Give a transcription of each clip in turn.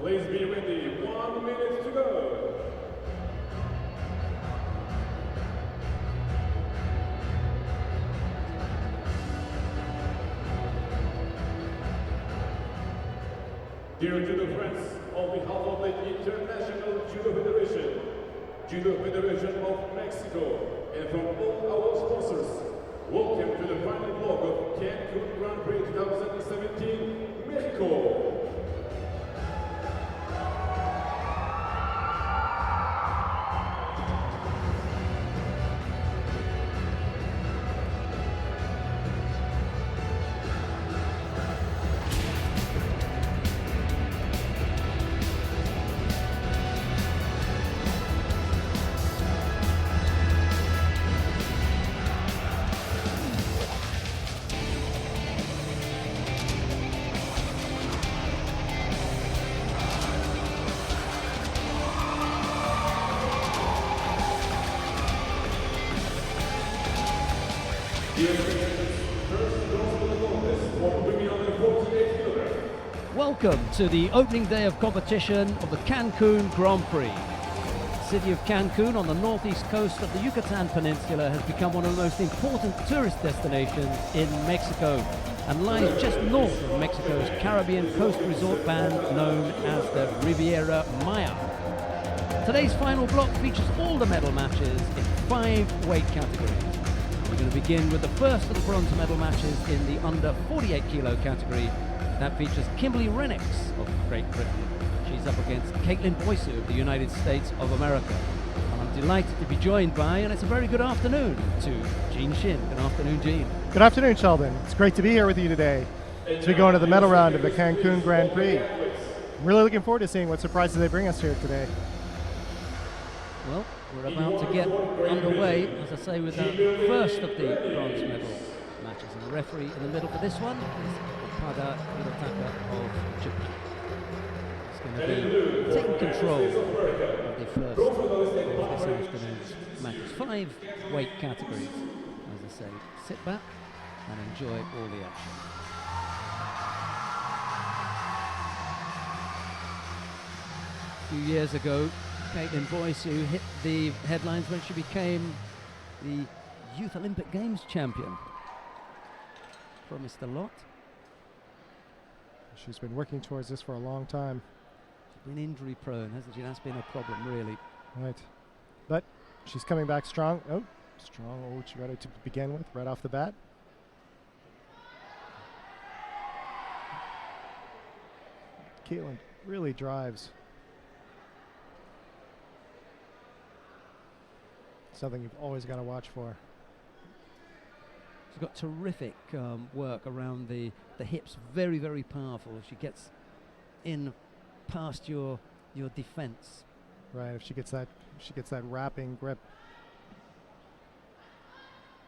Please be ready. 1 minute to go. Dear Judo friends, on behalf of the International Judo Federation of Mexico, and from all our sponsors, welcome to the final block of Cancun Grand Prix 2017, Mexico. Welcome to the opening day of competition of the Cancun Grand Prix. The city of Cancun on the northeast coast of the Yucatan Peninsula has become one of the most important tourist destinations in Mexico and lies just north of Mexico's Caribbean coast resort band known as the Riviera Maya. Today's final block features all the medal matches in 5 weight categories. We're going to begin with the first of the bronze medal matches in the under 48 kilo category. That features Kimberly Renix of Great Britain. She's up against Caitlin Boysu of the United States of America. And I'm delighted to be joined by, and it's a very good afternoon, to Jean Shin. Good afternoon, Jean. Good afternoon, Sheldon. It's great to be here with you today as we go into the medal round of the Cancun Grand Prix. I'm really looking forward to seeing what surprises they bring us here today. Well, we're about to get underway, as I say, with the first of the bronze medal matches. And the referee in the middle for this one is Pada Hirotaka of Japan. He's going to be taking control of the first of this afternoon's matches. 5 weight categories, as I say. Sit back and enjoy all the action. A few years ago, Caitlin Boysu hit the headlines when she became the Youth Olympic Games champion. Promised a lot. She's been working towards this for a long time. She's been injury prone, hasn't she? That's been a problem, really. Right. But she's coming back strong. Oh, strong. Oh, she ready to begin with right off the bat. Caitlin really drives. Something you've always got to watch for. She's got terrific work around the hips, very, very powerful. She gets in past your defense. Right, if she gets that wrapping grip.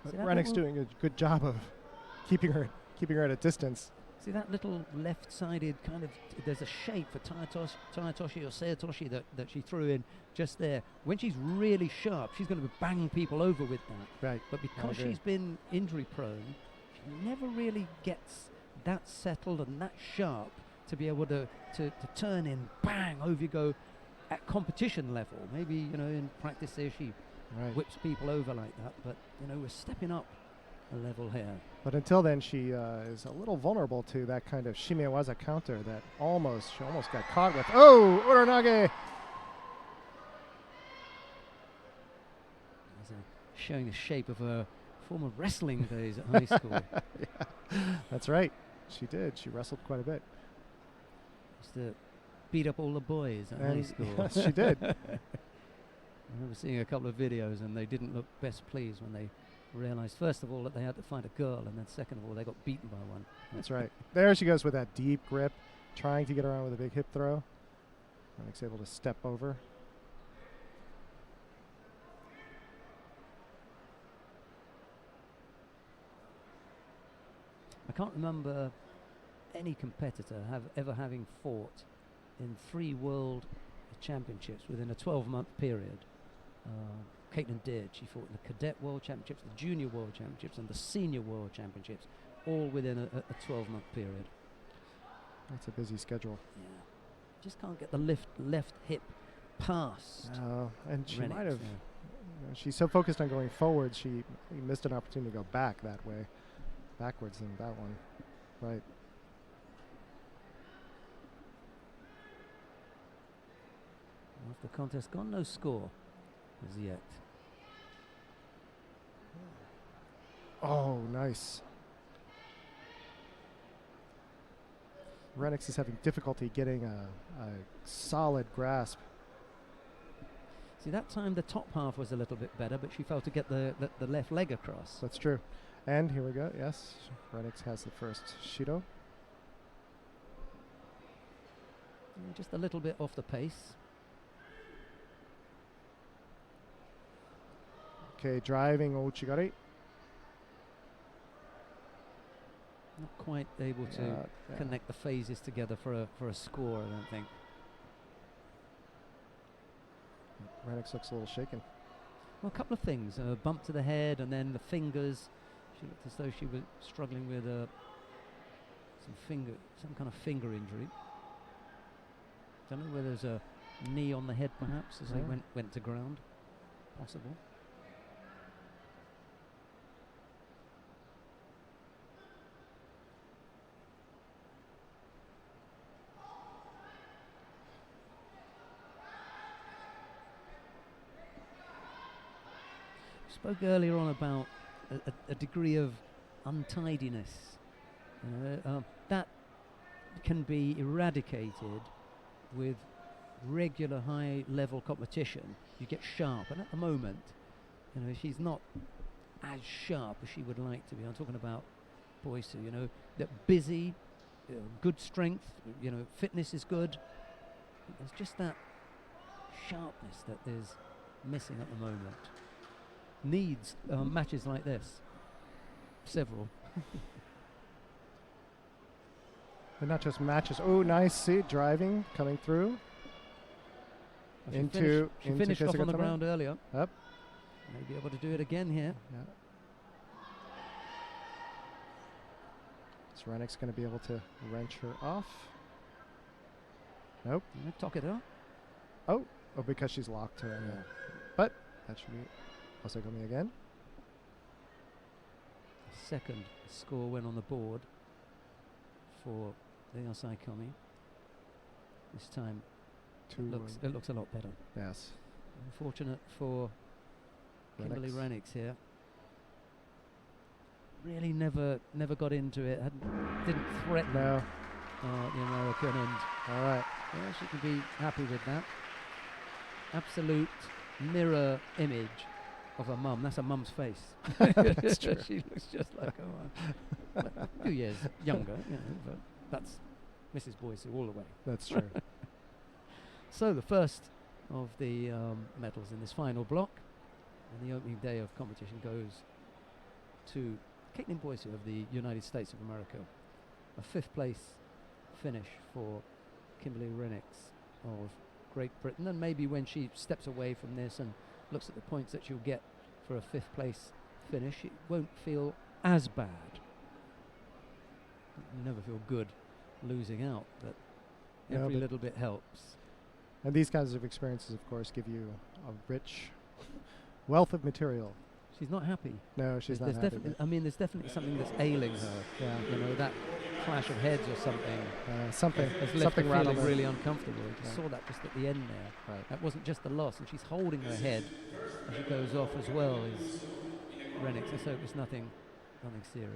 But Rennick's doing a good job of keeping her at a distance. See that little left-sided kind of, there's a shape for Tayatoshi or Sayatoshi that she threw in just there. When she's really sharp, she's going to bang people over with that. Right. But because she's been injury-prone, she never really gets that settled and that sharp to be able to turn in, bang, over you go at competition level. Maybe, in practice there she whips people over like that, but, we're stepping up a level here. But until then, she is a little vulnerable to that kind of Shimewaza counter that she almost got caught with. Oh, Uranage! Showing the shape of her former wrestling days at high school. Yeah, that's right. She did. She wrestled quite a bit. Used to beat up all the boys at high school. Yes, she did. I remember seeing a couple of videos, and they didn't look best pleased when they realized, first of all, that they had to find a girl, and then second of all, they got beaten by one. That's right. There she goes with that deep grip, trying to get around with a big hip throw. Rennick's able to step over. I can't remember any competitor ever having fought in 3 world championships within a 12-month period. Caitlin did. She fought in the Cadet World Championships, the Junior World Championships, and the Senior World Championships, all within a 12-month period. That's a busy schedule. Yeah. just can't get the left hip past. And she Rennick, might have. yeah. You know, she's so focused on going forward, she missed an opportunity to go back that way, backwards in that one. Right. Off the contest gone, no score as yet. Oh, nice. Renix is having difficulty getting a solid grasp. See, that time the top half was a little bit better, but she failed to get the left leg across. That's true. And here we go. Yes, Renix has the first Shido. Just a little bit off the pace. Okay, driving Ouchigari. Not quite able to connect the phases together for a score, I don't think. Renix looks a little shaken. Well, a couple of things. A bump to the head and then the fingers. She looked as though she was struggling with some kind of finger injury. Don't know whether there's a knee on the head perhaps as they went to ground. Possible. Spoke earlier on about a degree of untidiness. That can be eradicated with regular high-level competition. You get sharp, and at the moment, she's not as sharp as she would like to be. I'm talking about Boysu. They're busy, good strength. Fitness is good. There's just that sharpness that is missing at the moment. Needs matches like this. Several. But not just matches. Oh, nice. See, driving, coming through. She finished off on the ground earlier. Up. May be able to do it again here. Yeah. Is Renix going to be able to wrench her off? Nope. Talk it up. Oh, because she's locked her. Yeah. But that should be also coming again. Second score went on the board for the Osai Komi. This time it looks a lot better. Yes. Unfortunate for Kimberly Renix here. Really never got into it. Didn't threaten the American, and all right. Yeah, she can be happy with that. Absolute mirror image of her mum. That's her mum's face. That's true. She looks just like her mum. A few years younger, but that's Mrs. Boysu all the way. That's true. So the first of the medals in this final block, and the opening day of competition goes to Caitlin Boysu of the United States of America. A fifth place finish for Kimberly Renix of Great Britain, and maybe when she steps away from this and looks at the points that she'll get for a fifth place finish, it won't feel as bad. You never feel good losing out, but every little bit helps. And these kinds of experiences, of course, give you a rich wealth of material. She's not happy. No, she's not happy. There's definitely something that's ailing her. Yeah. That clash of heads or something. Has left her feeling really uncomfortable. You saw that just at the end there. Right. That wasn't just the loss, and she's holding her head as she goes off as well. Is Renix? So it was nothing serious.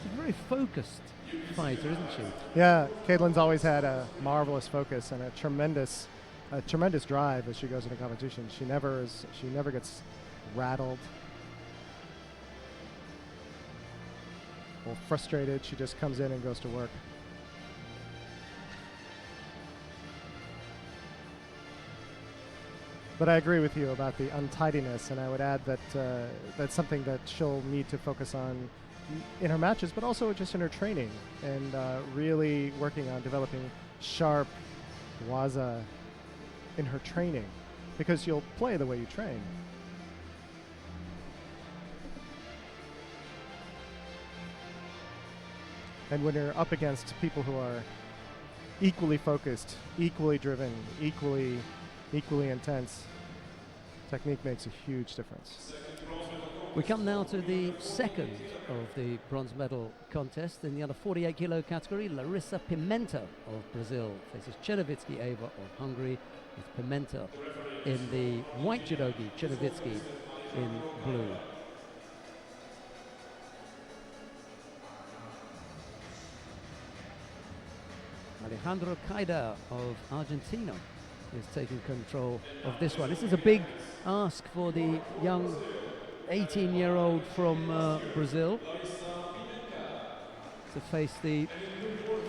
She's a very focused fighter, isn't she? Yeah, Caitlin's always had a marvelous focus and a tremendous drive as she goes into competition. She never gets rattled or frustrated. She just comes in and goes to work. But I agree with you about the untidiness, and I would add that that's something that she'll need to focus on in her matches, but also just in her training, and really working on developing sharp waza in her training, because you'll play the way you train. And when you're up against people who are equally focused, equally driven, equally intense, technique makes a huge difference. We come now to the second of the bronze medal contest in the under 48 kilo category. Larissa Pimenta of Brazil faces Chernovitsky Eva of Hungary, with Pimenta in the white judogi, Chernovitsky in blue. Alejandro Caida of Argentina is taking control of this one. This is a big ask for the young 18-year-old from Brazil to face the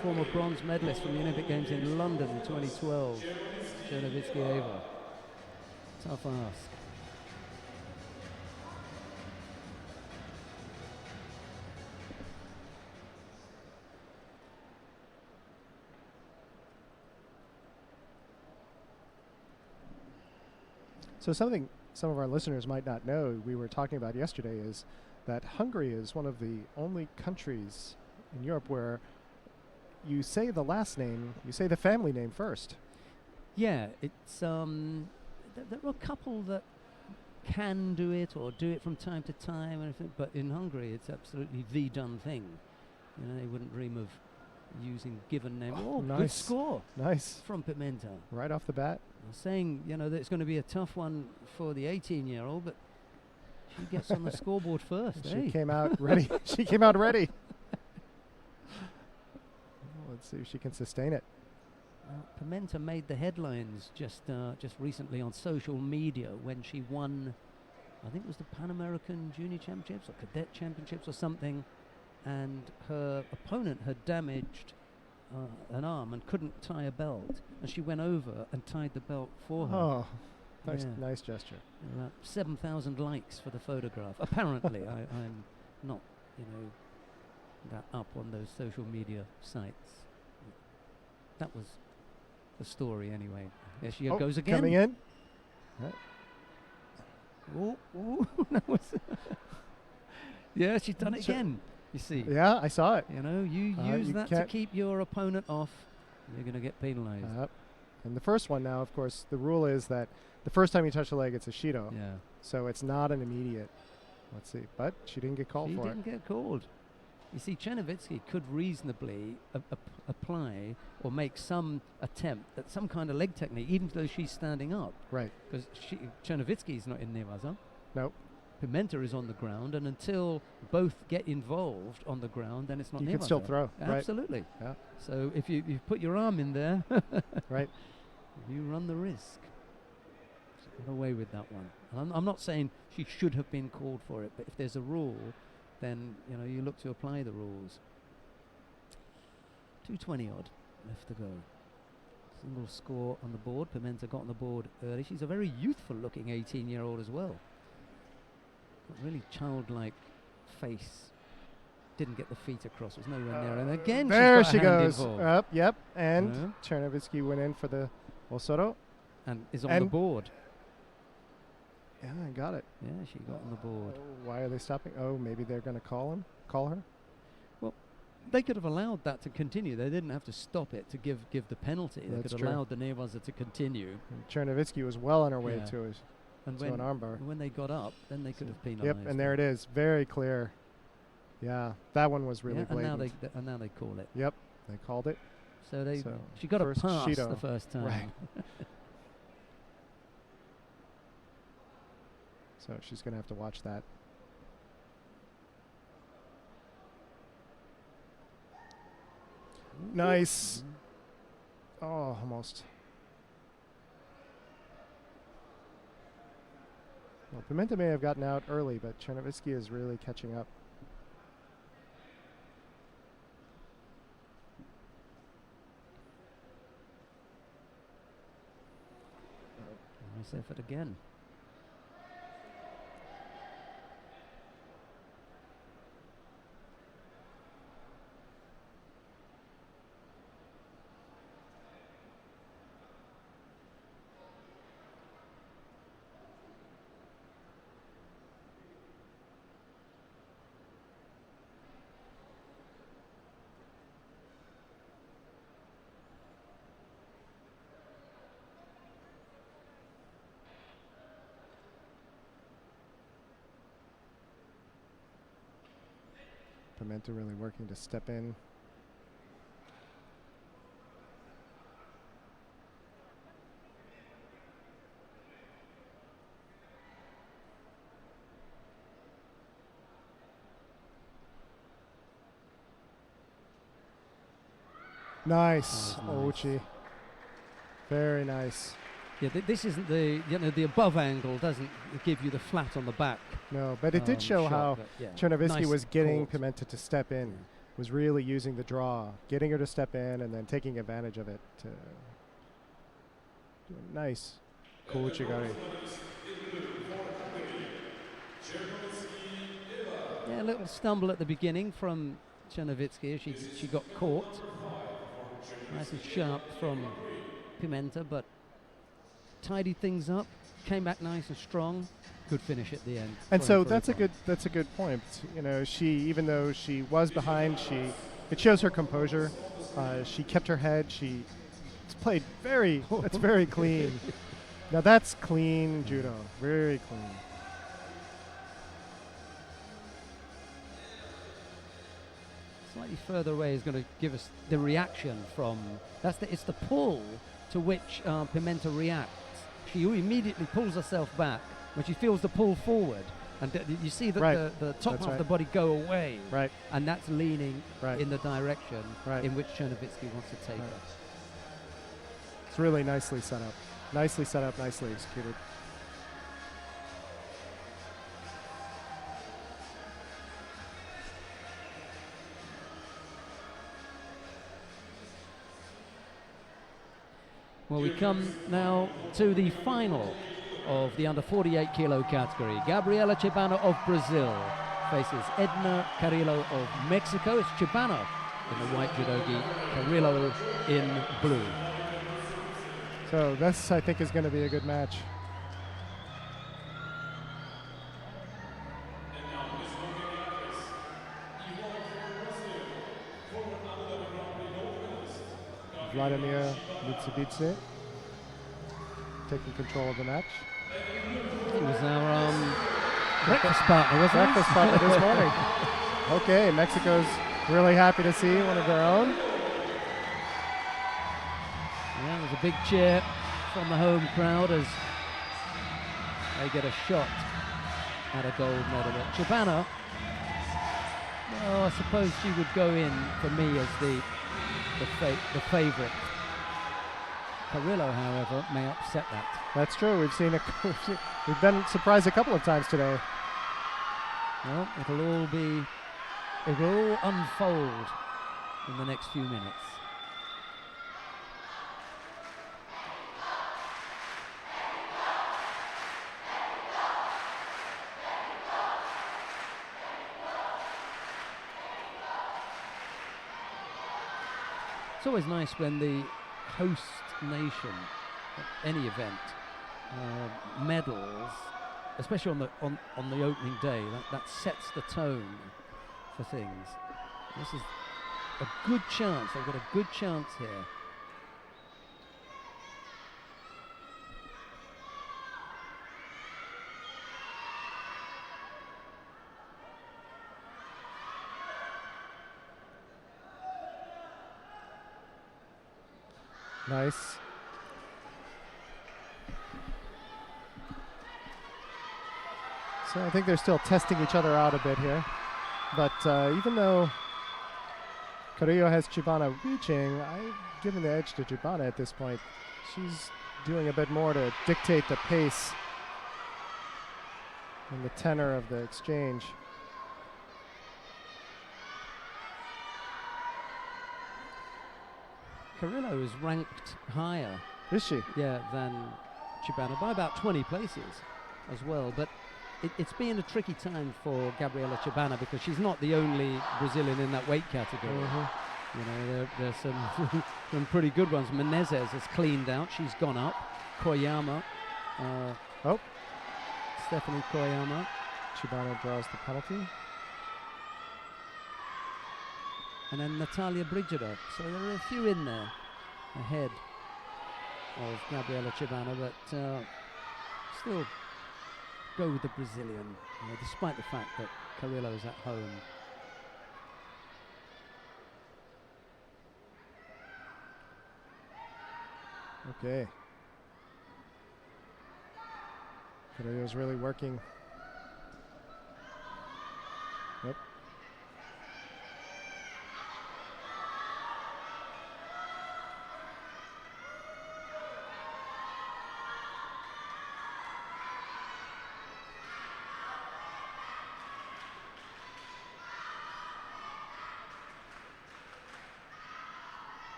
former bronze medalist from the Olympic Games in London in 2012, Chernovitsky Eva. Tough ask. So something some of our listeners might not know, we were talking about yesterday, is that Hungary is one of the only countries in Europe where you say the last name, you say the family name first. Yeah, it's there are a couple that can do it or do it from time to time, and everything, but in Hungary it's absolutely the done thing. You know, they wouldn't dream of using given name. Oh, nice. Good score. Nice. From Pimenta. Right off the bat. Saying, you know, that it's going to be a tough one for the 18-year-old, but she gets on the scoreboard first. She came out ready. She came out ready. Let's see if she can sustain it. Pimenta made the headlines just recently on social media when she won, I think it was the Pan American Junior Championships or Cadet Championships or something, and her opponent had damaged an arm and couldn't tie a belt, and she went over and tied the belt for her. Oh, nice gesture. 7,000 likes for the photograph. Apparently, I'm not, you know, that up on those social media sites. That was the story anyway. There she goes again. Coming in. Ooh, that was yeah, she's done it again. You see. Yeah, I saw it. You know, you use that to keep your opponent off, you're going to get penalized. And the first one now, of course, the rule is that the first time you touch the leg, it's a Shido. Yeah. So it's not an immediate. Let's see. But she didn't get called for it. She didn't get called. You see, Chernovitsky could reasonably apply or make some attempt at some kind of leg technique, even though she's standing up. Right. Because Chernovitsky's not in Newaza. Nope. Pimenta is on the ground, and until both get involved on the ground, then it's not. You Newaza. can still throw. Absolutely. Right. Yeah. So if you put your arm in there, right, you run the risk. She got away with that one. And I'm not saying she should have been called for it, but if there's a rule, then you know you look to apply the rules. 2:20 odd left to go. Single score on the board. Pimenta got on the board early. She's a very youthful-looking 18-year-old as well. Got really childlike face. Didn't get the feet across. Was nowhere near. And again, there she's got she a hand goes. involved. Up, yep. And Chernovitsky went in for the Osoro. And is on the board. Yeah, I got it. Yeah, she got on the board. Why are they stopping? Oh, maybe they're going to call her? Well, they could have allowed that to continue. They didn't have to stop it to give the penalty. They could have allowed the Newaza to continue. And Chernovitsky was well on her way to an armbar. When they got up, then they could have penalized. Yep, and there it is. Very clear. Yeah, that one was really blatant. And now they call it. Yep, they called it. So she got a pass Shido. the first time. Right. So she's going to have to watch that. Nice. Oh, almost. Well, Pimenta may have gotten out early, but Chernovitsky is really catching up. Nice effort again. Pimenta really working to step in. Nice, Ouchi. Very nice. Yeah, this isn't the, the above angle doesn't give you the flat on the back. No, but it did show shot, how yeah. Chernovitsky Nice was getting caught. Pimenta to step in, was really using the draw, getting her to step in and then taking advantage of it to do a nice Kouchigari. Yeah, a little stumble at the beginning from Chernovitsky. She got caught. Nice and sharp from Pimenta, but tidied things up, came back nice and strong. Good finish at the end. And so that's a good point. You know, she, even though she was behind, it shows her composure. She kept her head. She played that's very clean. Now that's clean judo, very clean. Slightly further away is going to give us the reaction from, it's the pull to which Pimenta reacts. She immediately pulls herself back when she feels the pull forward. And you see that the top half of the body go away. Right. And that's leaning in the direction Right. in which Chernovitsky wants to take her. It's really nicely set up. Nicely set up, nicely executed. Well, we come now to the final of the under 48 kilo category. Gabriela Chibana of Brazil faces Edna Carrillo of Mexico. It's Chibana in the white judogi, Carrillo in blue. So this, I think, is going to be a good match. Vladimir Mitsubidze taking control of the match. He was our breakfast partner, wasn't he? Breakfast partner this morning. Okay, Mexico's really happy to see one of their own. Yeah, there's a big cheer from the home crowd as they get a shot at a gold medal. But Chibana, well, I suppose she would go in for me as the favourite. Carrillo, however, may upset that. That's true. We've seen we've been surprised a couple of times today. Well, it'll all unfold in the next few minutes. It's always nice when the host nation at any event medals, especially on the opening day. That sets the tone for things. This is a good chance. They've got a good chance here. Nice. So I think they're still testing each other out a bit here. But even though Carrillo has Chibana reaching, I've given the edge to Chibana at this point. She's doing a bit more to dictate the pace and the tenor of the exchange. Carrillo is ranked higher. Is she? Yeah, than Chibana by about 20 places as well. But it's been a tricky time for Gabriela Chibana because she's not the only Brazilian in that weight category. You know, there's some pretty good ones. Menezes has cleaned out. She's gone up. Koyama. Stephanie Koyama. Chibana draws the penalty. And then Natalia Brigida. So there are a few in there ahead of Gabriela Chibana, but still go with the Brazilian, despite the fact that Carrillo's at home. Okay. Carrillo's really working. Yep.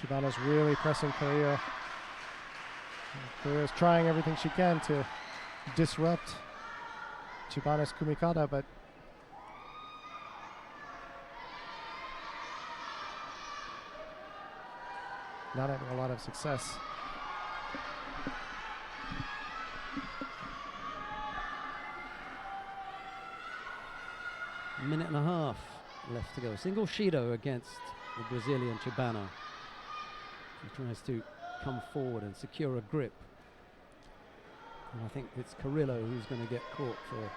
Chibana's really pressing Carrillo. Carrillo's trying everything she can to disrupt Chibana's kumikata, but not having a lot of success. A minute and a half left to go. Single Shido against the Brazilian Chibana. He tries to come forward and secure a grip. And I think it's Carrillo who's going to get caught for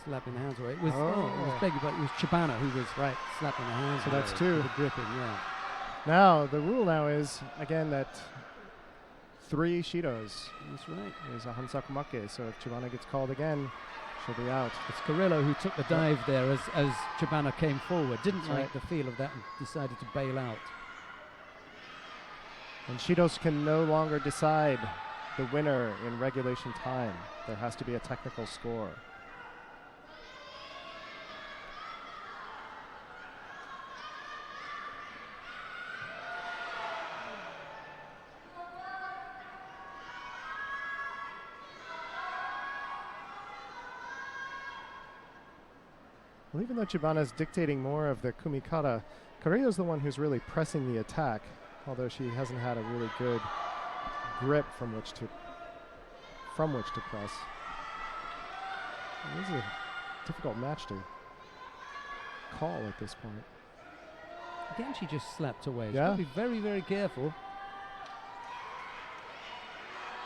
slapping the hands away. It was, it was Chibana who was slapping the hands away. So that's two. The gripping, yeah. Now, the rule now is, again, that 3 Shidos That's right. is a Hansaku Make, so if Chibana gets called again, she'll be out. It's Carrillo who took the dive there as Chibana came forward. Didn't That's like the feel of that and decided to bail out. And Shidos can no longer decide the winner in regulation time. There has to be a technical score. Well, even though Chibana's dictating more of the kumikata, Carrillo's the one who's really pressing the attack, although she hasn't had a really good grip from which to press. This is a difficult match to call at this point. Again, she just slapped away. She's Yeah. got to be very, very careful.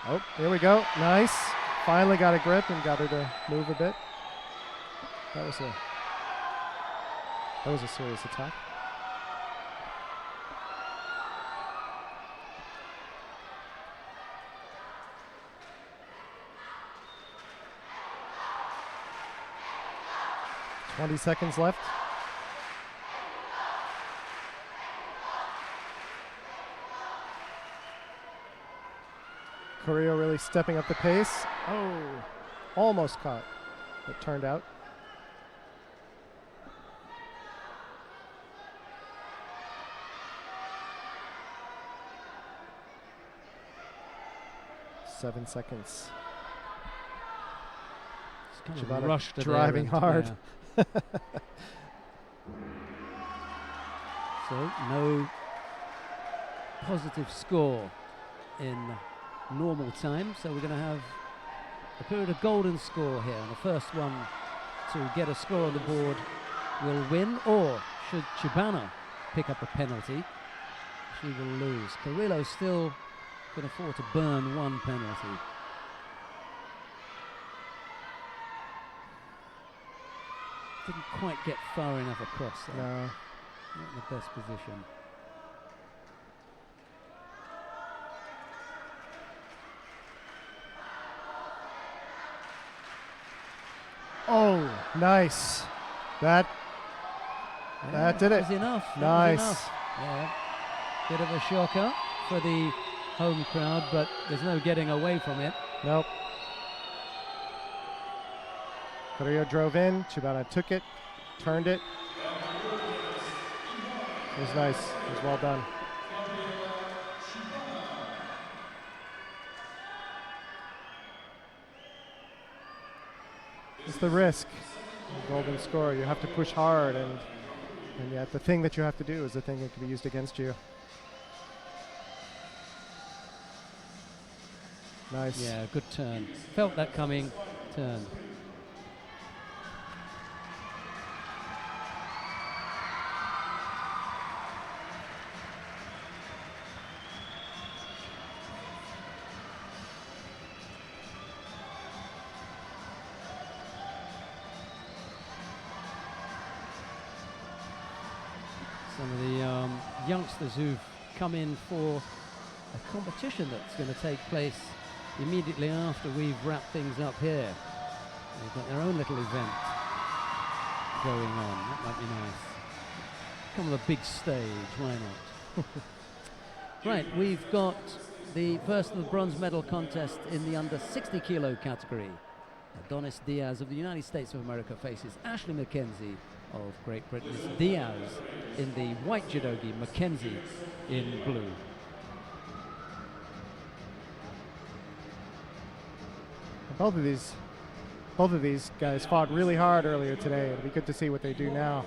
Oh, here we go. Nice. Finally got a grip and got her to move a bit. That was a serious attack. "20 seconds left. Carrillo really stepping up the pace. Oh, almost caught. It turned out. "7 seconds. Kind of Chibana rushed to driving there and, hard. yeah. So no positive score in normal time. So we're going to have a period of golden score here. And the first one to get a score on the board will win, or should Chibana pick up a penalty, she will lose. Carrillo still can afford to burn one penalty. Didn't quite get far enough across there. No. Not in the best position. Oh, nice. That did it. That was enough. That was Nice. enough. Yeah. Bit of a shocker for the home crowd, but there's no getting away from it. Nope. Carrillo drove in. Chibana took it, turned it. It was nice. It was well done. It's the risk. The golden score. You have to push hard, and yet the thing that you have to do is the thing that can be used against you. Nice. Yeah, good turn. Felt that coming. Turn. Some of the youngsters who've come in for a competition that's going to take place immediately after we've wrapped things up here. They've got their own little event going on. That might be nice. Come on the big stage, why not? Right, we've got the first of the bronze medal contest in the under 60 kilo category. Adonis Diaz of the United States of America faces Ashley McKenzie of Great Britain. It's Diaz in the white judogi, McKenzie in blue. Both of these guys fought really hard earlier today. It'll be good to see what they do now.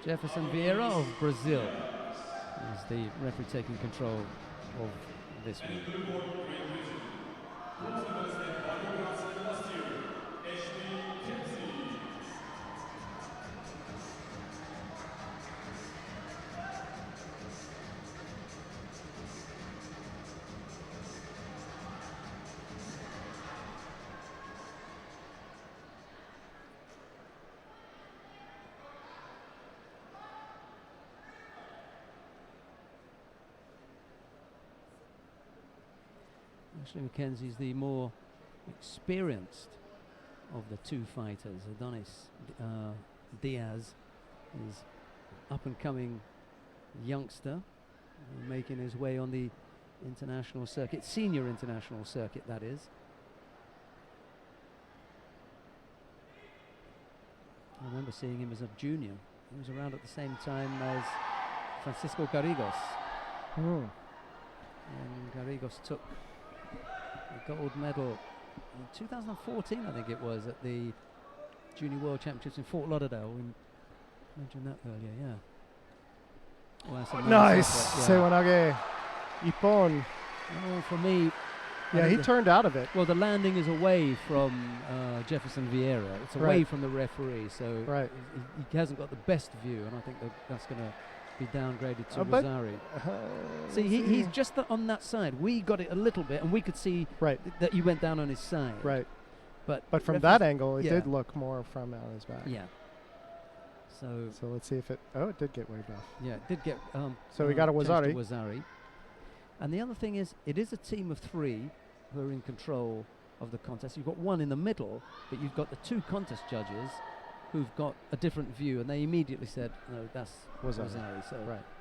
Jefferson Vieira of Brazil is the referee taking control of this one. Ashley McKenzie's the more experienced of the two fighters. Adonis Diaz is up-and-coming youngster, making his way on the international circuit, senior international circuit, that is. I remember seeing him as a junior. He was around at the same time as Francisco Garrigos. And Garrigos took the gold medal in 2014, I think it was, at the Junior World Championships in Fort Lauderdale. We mentioned that earlier, yeah. Well, that's a nice! Sewanage Ippon. Well, for me, yeah, he turned out of it. Well, the landing is away from Jefferson Vieira. It's away from the referee, so he hasn't got the best view, and I think that's going to be downgraded to Rosari. See, he's just on that side. We got it a little bit, and we could see that he went down on his side. Right. But from that angle, it did look more from on his back. Yeah. So let's see if it. Oh, it did get waved off. Yeah, it did get. So we got a Wazari. And the other thing is, it is a team of three who are in control of the contest. You've got one in the middle, but you've got the two contest judges who've got a different view, and they immediately said, no, that's Wazari. So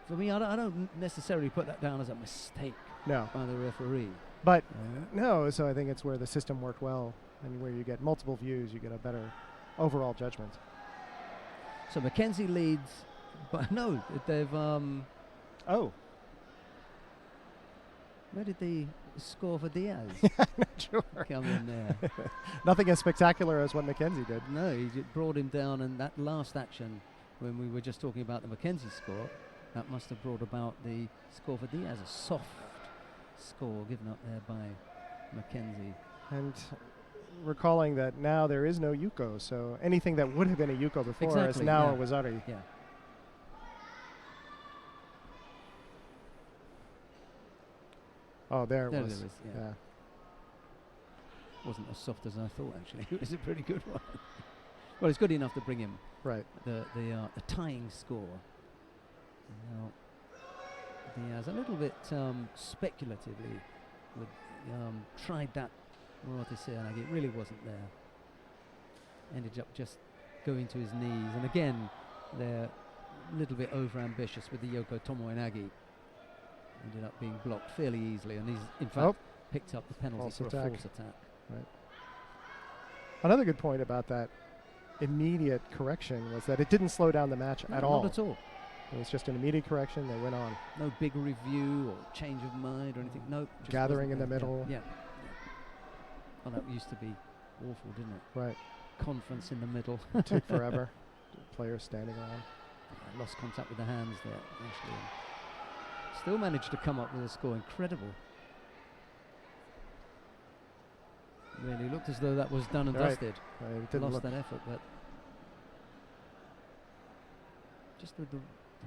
for me, I don't necessarily put that down as a mistake by the referee. But no, so I think it's where the system worked well, and where you get multiple views, you get a better overall judgment. So McKenzie leads, but no, they've where did the score for Diaz I'm not sure. come in there? Nothing as spectacular as what McKenzie did. No, he brought him down, and that last action, when we were just talking about the McKenzie score, that must have brought about the score for Diaz, a soft score given up there by McKenzie. And recalling that now there is no Yuko, so anything that would have been a Yuko before is now a Wazari. Yeah. Oh, there it was. Yeah. Wasn't as soft as I thought, actually. It was a pretty good one. Well, it's good enough to bring him the tying score. Now, Diaz a little bit speculatively tried that Murata Seanagi. It really wasn't there. Ended up just going to his knees, and again they're a little bit over ambitious with the Yoko Tomoenagi. Ended up being blocked fairly easily, and he's in fact picked up the penalty for a false attack. Right. Another good point about that immediate correction was that it didn't slow down the match at all. Not at all. It was just an immediate correction. They went on. No big review or change of mind or anything. Nope. Gathering in the middle. Yeah. Well, that used to be awful, didn't it? Right. Conference in the middle. It took forever. Players standing around. I lost contact with the hands there, actually. Still managed to come up with a score. Incredible. Really looked as though that was done and dusted. It didn't lost that effort, but just with the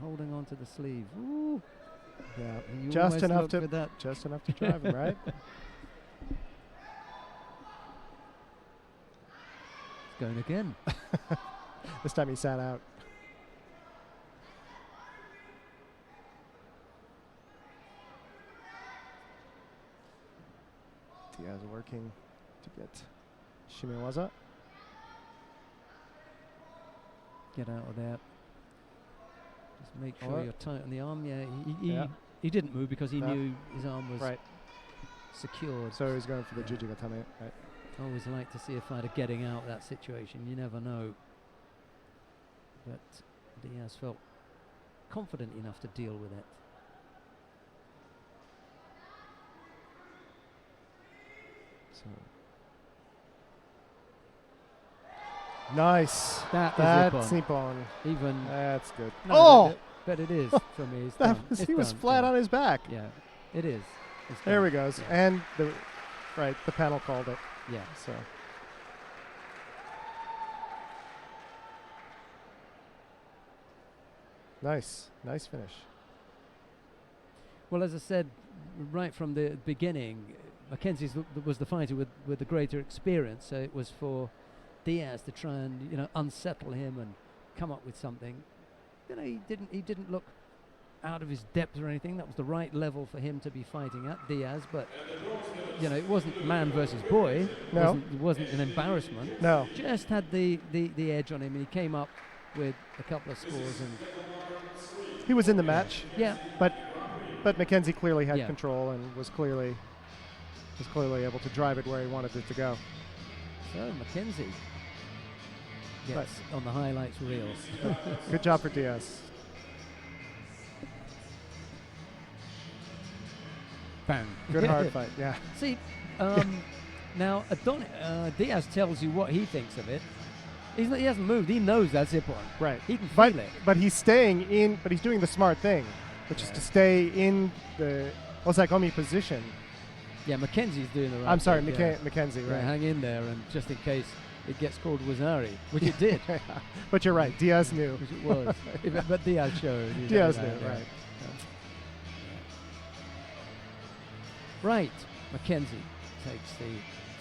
holding on to the sleeve. Ooh. Yeah, you just enough to drive him, right? going again. This time he sat out. Diaz working to get Shimiwaza. Get out of there. Just make sure Alright. you're tight on the arm. Yeah, Yeah. he didn't move because he No. knew his arm was Right. secured. So he's going for the Yeah. Jujigatame. Right. I always like to see a fighter getting out of that situation. You never know. But Diaz felt confident enough to deal with it. So nice. That is Nippon. even. That's good. No, Oh! but it is for me. It's That done. was, It's he was done, flat yeah. on his back. Yeah, it is. It's There done. we goes. Yeah. And the panel called it. Yeah. So nice finish. Well, as I said right from the beginning, Mackenzie's was the fighter with the greater experience, so it was for Diaz to try and unsettle him and come up with something. He didn't look out of his depth or anything. That was the right level for him to be fighting at, Diaz. But it wasn't man versus boy. No. It wasn't an embarrassment. No. Just had the edge on him, and he came up with a couple of scores. And He was in the match, yeah, but Mackenzie clearly had Yeah. control and was clearly able to drive it where he wanted it to go. so Mackenzie gets on the highlights reel. Good job for Diaz. Bang. Good hard fight. Yeah. See, now Diaz tells you what he thinks of it. He hasn't moved. He knows that's Ippon. Right. He can But feel it. but he's staying in. But he's doing the smart thing, which is to stay in the Osagomi position. Yeah, Mackenzie's doing the right I'm sorry, thing, yeah. Mackenzie. Yeah, Right. hang in there, and just in case it gets called Wazari, which it did. But you're right. Diaz knew. Which it was. But Diaz showed. Diaz that, knew. yeah. Right. Right, Mackenzie takes the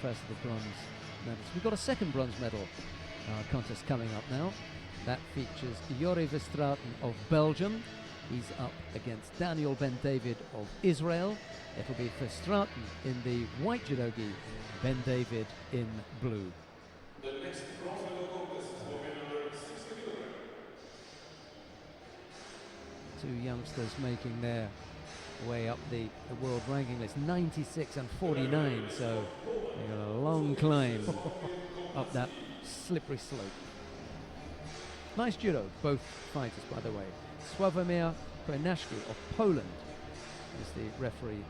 first of the bronze medals. We've got a second bronze medal contest coming up now. That features Jori Verstraeten of Belgium. He's up against Daniel Ben David of Israel. It'll be Verstraeten in the white judogi, Ben David in blue. The next bronze medal contest will be number 60 kilograms. Two youngsters making their way up the world ranking list, 96 and 49, so they've got a long climb up that slippery slope. Nice judo, both fighters, by the way. Sławomir Krenaszki of Poland is the referee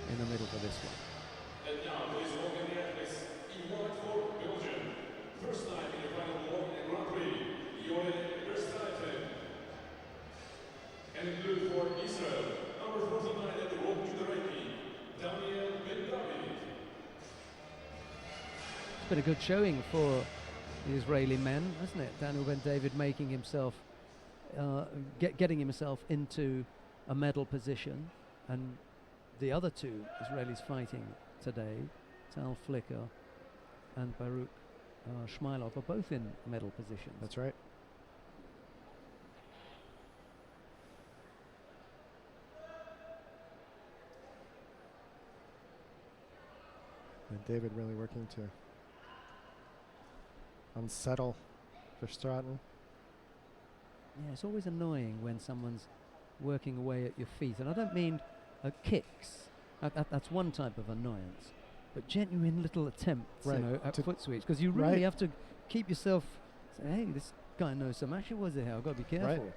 in the middle for this one. And now, please welcome the athletes in white for Belgium. First time in the final Judo Grand-Prix, Jori Verstraeten. And in blue for Israel, number 49 at the World Judo ranking, Daniel Ben David. It's been a good showing for the Israeli men, hasn't it? Daniel Ben David making himself, getting himself into a medal position, and the other two Israelis fighting today, Tal Flicker and Baruch Shmailov, are both in medal positions. That's right. And David really working to unsettle Verstraeten. Yeah, it's always annoying when someone's working away at your feet, and I don't mean kicks. That's one type of annoyance, but genuine little attempts, Right, at to- foot sweeps, because you really right. have to keep yourself. Say, hey, this guy knows some action. Was it here? I've got to be careful.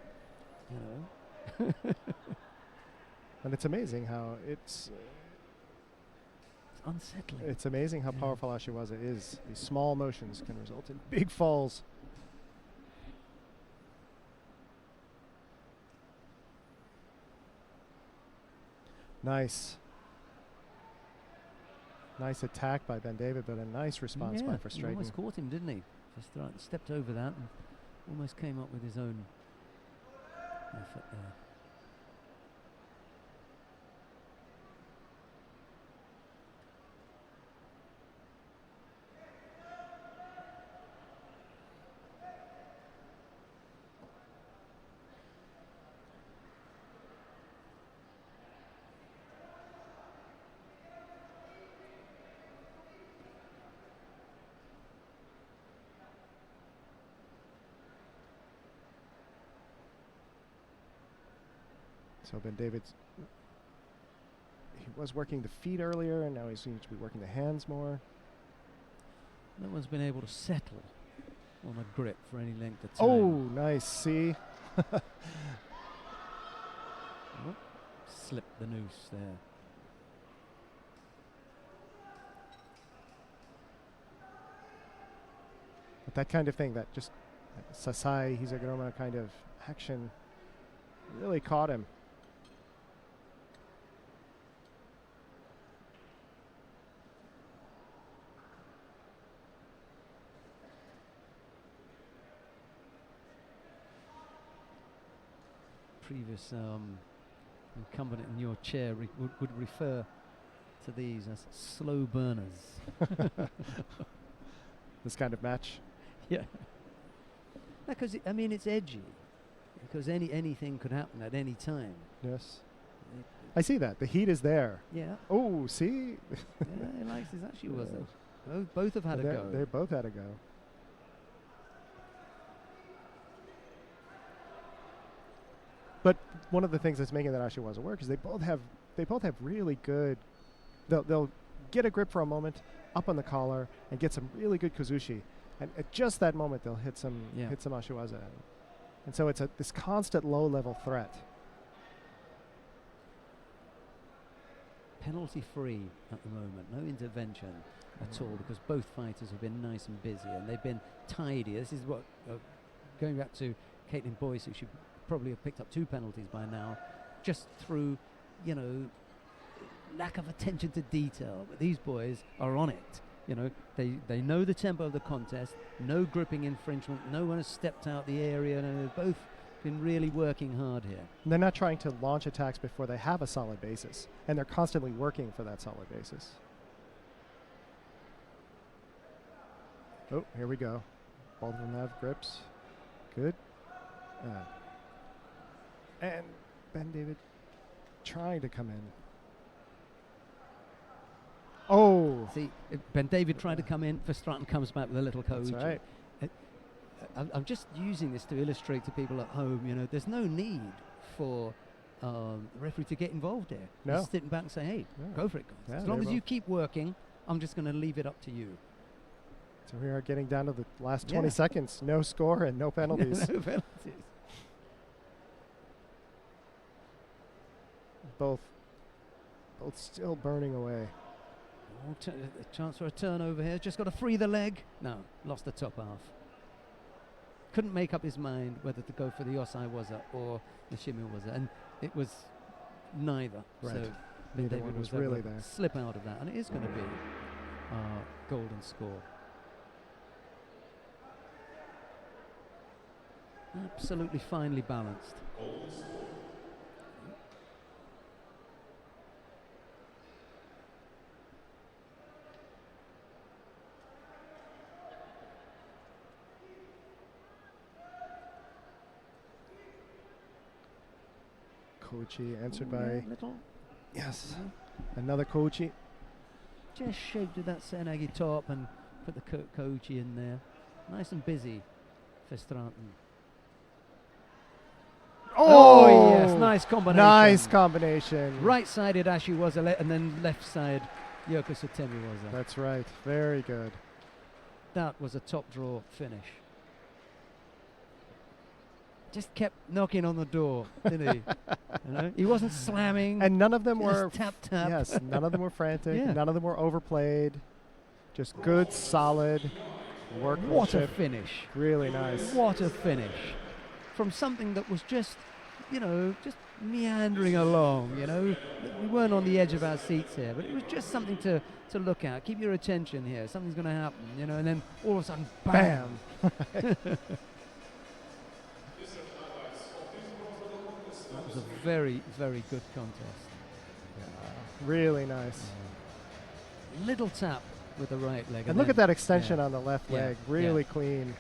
You know. And it's amazing how It's unsettling. it's amazing how Yeah. powerful Ashiwaza is. These small motions can result in big falls. Nice. Nice attack by Ben David, but a nice response by He Verstraeten. almost caught him, didn't he? Verstraeten stepped over that and almost came up with his own effort there. So Ben David's, he was working the feet earlier, and now he seems to be working the hands more. No one's been able to settle on a grip for any length of time. Oh, nice. See? Slipped the noose there. But that kind of thing, that just Sasai Hisagoroma kind of action really caught him. Previous incumbent in your chair would refer to these as slow burners. This kind of match. Yeah. Because I mean, it's edgy. Because anything could happen at any time. Yes. I see that. The heat is there. Yeah. Oh, see? Yeah, he likes his actually, wasn't it? Both have had a go. They both had a go. But one of the things that's making that Ashiwaza work is they both have really good. They'll get a grip for a moment up on the collar and get some really good kozushi, and at just that moment they'll hit some Ashiwaza, and so it's this constant low level threat. Penalty free at the moment, no intervention at all, because both fighters have been nice and busy and they've been tidy. This is what going back to Caitlin Boyce, who should probably have picked up 2 penalties by now, just through, you know, lack of attention to detail. But these boys are on it. You know, they know the tempo of the contest, no gripping infringement, no one has stepped out the area, and they've both been really working hard here. And they're not trying to launch attacks before they have a solid basis, and they're constantly working for that solid basis. Oh, here we go. Both of them have grips. Good. And Ben David trying to come in. Oh! See, Ben David tried to come in, Verstraeten comes back with a little coach. That's right. I'm just using this to illustrate to people at home, you know, there's no need for the referee to get involved here. No. Just sitting back and say, hey, go for it, guys. Yeah, As long as you keep working, I'm just going to leave it up to you. So we are getting down to the last 20 seconds. No score and no penalties. No penalties. Both still burning away. Oh, a chance for a turnover here. Just got to free the leg. No, lost the top half. Couldn't make up his mind whether to go for the Osai-waza or the Shimi-waza, and it was neither. Right. So Neither David one was able really to there. slip out of that, and it is going to be golden score. Absolutely finely balanced. Koichi answered by little another Koichi. just shaped with that Senagi top and put the Koichi in there. Nice and busy for Verstraeten. Oh yes, nice combination. Nice combination. Right-sided Ashiwaza and then left side Yoko Sotemi-waza. That's right. Very good. That was a top draw finish. Just kept knocking on the door, didn't he? You know? He wasn't slamming. And none of them were tap tap. Yes, none of them were frantic. Yeah. None of them were overplayed. Just good, solid workmanship. What a finish. Really nice. What a finish. From something that was just, you know, just meandering along, you know. We weren't on the edge of our seats here, but it was just something to look at. Keep your attention here. Something's going to happen, you know, and then all of a sudden, bam. That was a very, very good contest. Yeah, really nice. Little tap with the right leg. And look at that extension on the left Yeah, leg. Really clean.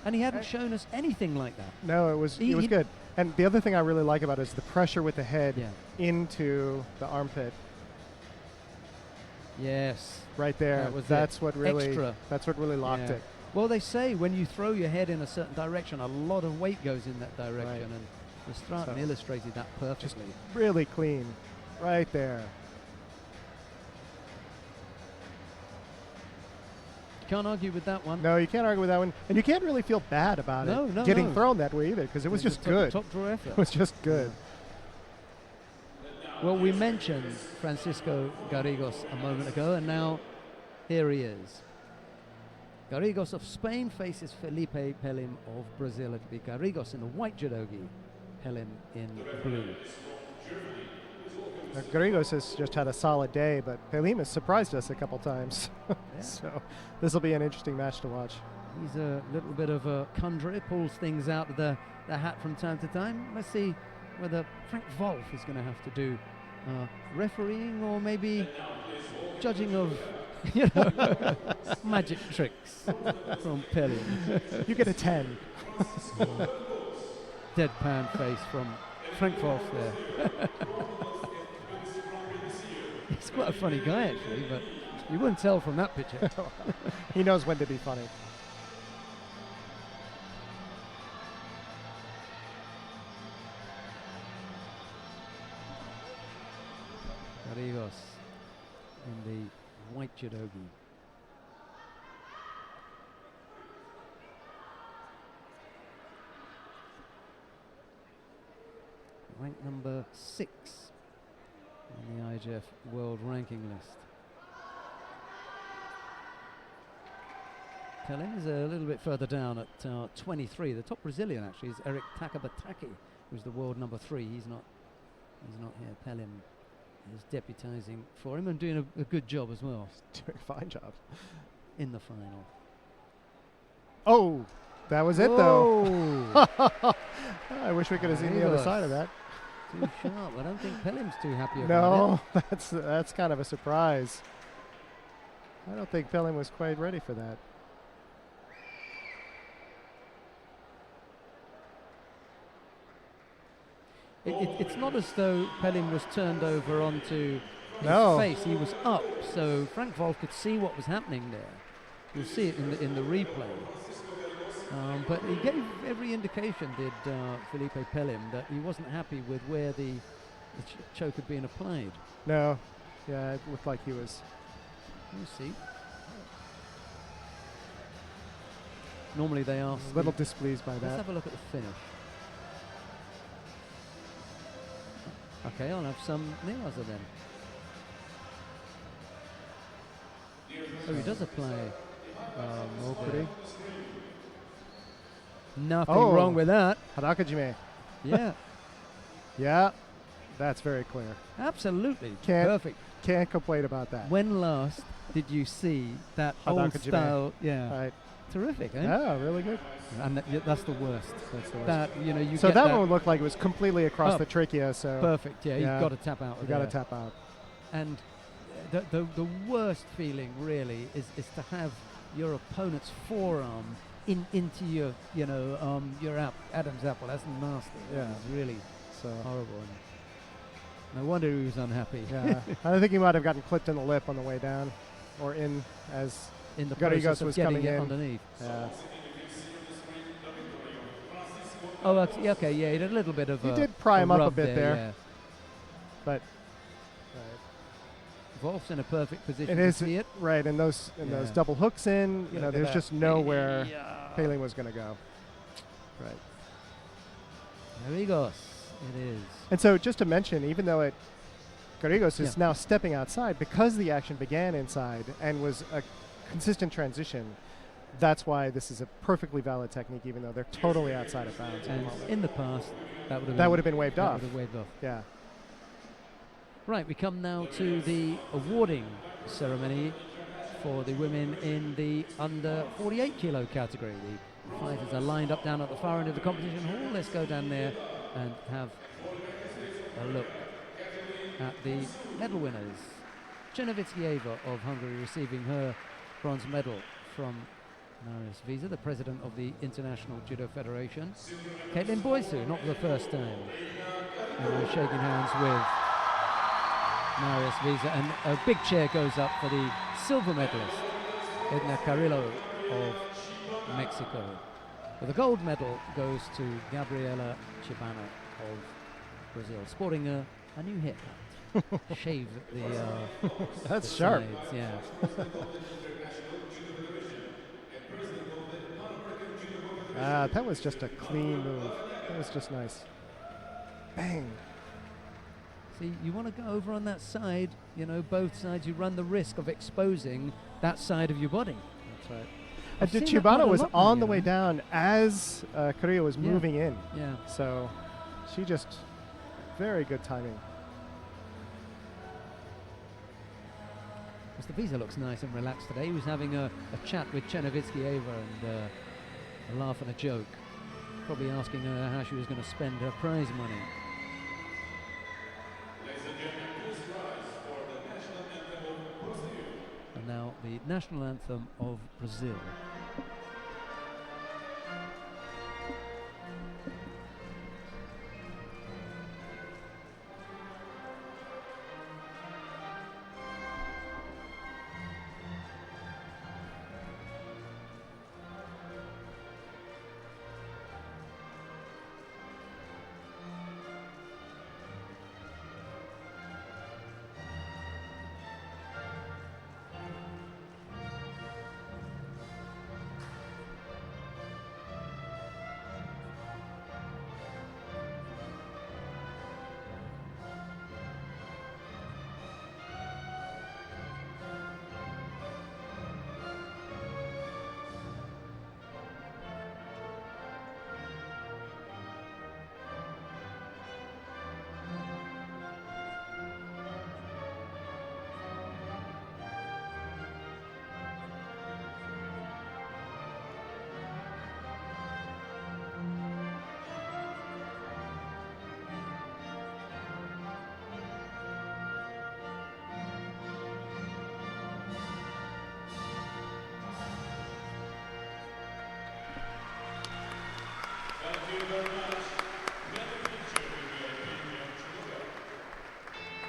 And he hadn't shown us anything like that. No, it was good. And the other thing I really like about it is the pressure with the head into the armpit. Yes. Right there. That's what really locked it. Well, they say when you throw your head in a certain direction, a lot of weight goes in that direction, Right. and The Stratton So, illustrated that just perfectly. really clean, right there. Can't argue with that one. No, you can't argue with that one, and you can't really feel bad about No, it no, getting no. thrown that way either, because it was just good. Top draw effort. It was just good. Well, we mentioned Francisco Garrigos a moment ago, and now here he is. Garrigos of Spain faces Felipe Pelim of Brazil. It'll be Garrigos in the white judogi, Pelim in blue. Garrigos has just had a solid day, but Pelim has surprised us a couple times. So this will be an interesting match to watch. He's a little bit of a conjurer, pulls things out of the hat from time to time. Let's see whether Frank Wolf is going to have to do refereeing or maybe judging of magic tricks from Pelim. You get a 10. Deadpan face from Frank Wolf there. He's quite a funny guy actually, but you wouldn't tell from that picture. He knows when to be funny. Garrigos in the white judogi. Ranked number 6 on the IJF World Ranking List. Pelim is a little bit further down at 23. The top Brazilian actually is Eric Takabataki, who's the world number 3. He's not here. Pelim is deputizing for him and doing a good job as well. Doing a fine job. In the final. Oh, that was it though. I wish we could have seen the other side of that. Too sharp. I don't think Pelim's too happy about No, that's kind of a surprise. I don't think Pelim was quite ready for that. It's not as though Pelim was turned over onto his No. face. He was up, so Frank Wolf could see what was happening there. You'll see it in the replay. But he gave every indication, did Felipe Pelim, that he wasn't happy with where the choke had been applied. No, yeah, it looked like he was. We'll see. Normally they ask. A little displeased by Let's that. have a look at the finish. Okay, I'll have some Newaza then. Oh, he does apply. Pretty. Nothing Oh. wrong with that. Harakajime. Yeah, Yeah, that's very clear. absolutely. Can't- Perfect. Can't complain about that. When last did you see that old Harakajime. style? Yeah, Right. terrific, eh? Yeah, really good. And that's the worst. That's the worst. That you So get that one looked like it was completely across Up. the trachea. So perfect. Yeah, Yeah. you've got to tap out. you Of got to there. tap out. And the worst feeling really is to have your opponent's forearm into your Adam's apple. That's nasty. Yeah. It's really So horrible. And no wonder he was unhappy. yeah, I think he might have gotten clipped in the lip on the way down, or in as In the Garrigos process of was getting coming it in. underneath. Yeah. Oh, yeah, okay, yeah, he did a little bit of He a did pry him up a rub bit there. Yeah. But Wolf's in a perfect position it to is see it. right, and those Yeah. double hooks in. You know, Look at there's that. just nowhere Yeah. Pelim was going to go. Right. Garrigos, it is. And so just to mention, even though Garrigos is Yeah. now stepping outside, because the action began inside and was a consistent transition, that's why this is a perfectly valid technique, even though they're totally outside of bounds. at the And moment. in the past, that would That been waved off. Would have waved off. Yeah. Right, we come now to the awarding ceremony for the women in the under 48 kilo category. The fighters are lined up down at the far end of the competition hall. Let's go down there and have a look at the medal winners. Chernevitskieva of Hungary receiving her bronze medal from Marius Visa, the president of the International Judo Federation. Caitlin Boysu, not for the first time. And we're shaking hands with Marius Visa, and a big chair goes up for the silver medalist, Edna Carrillo of Mexico. But the gold medal goes to Gabriela Chibana of Brazil, sporting a new haircut. Shave the That's the sharp. sides, yeah. That was just a clean move. That was just nice. Bang. See, you want to go over on that side, you know, both sides, you run the risk of exposing that side of your body. That's right. I've And seen that quite Chibana a was lot now, on you the way know. down as Korea was Yeah. moving in. Yeah. So she just, very good timing. Mr. Visa looks nice and relaxed today. He was having a chat with Chernovitsky-Eva and a laugh and a joke. Probably asking her how she was going to spend her prize money. And now the national anthem of Brazil.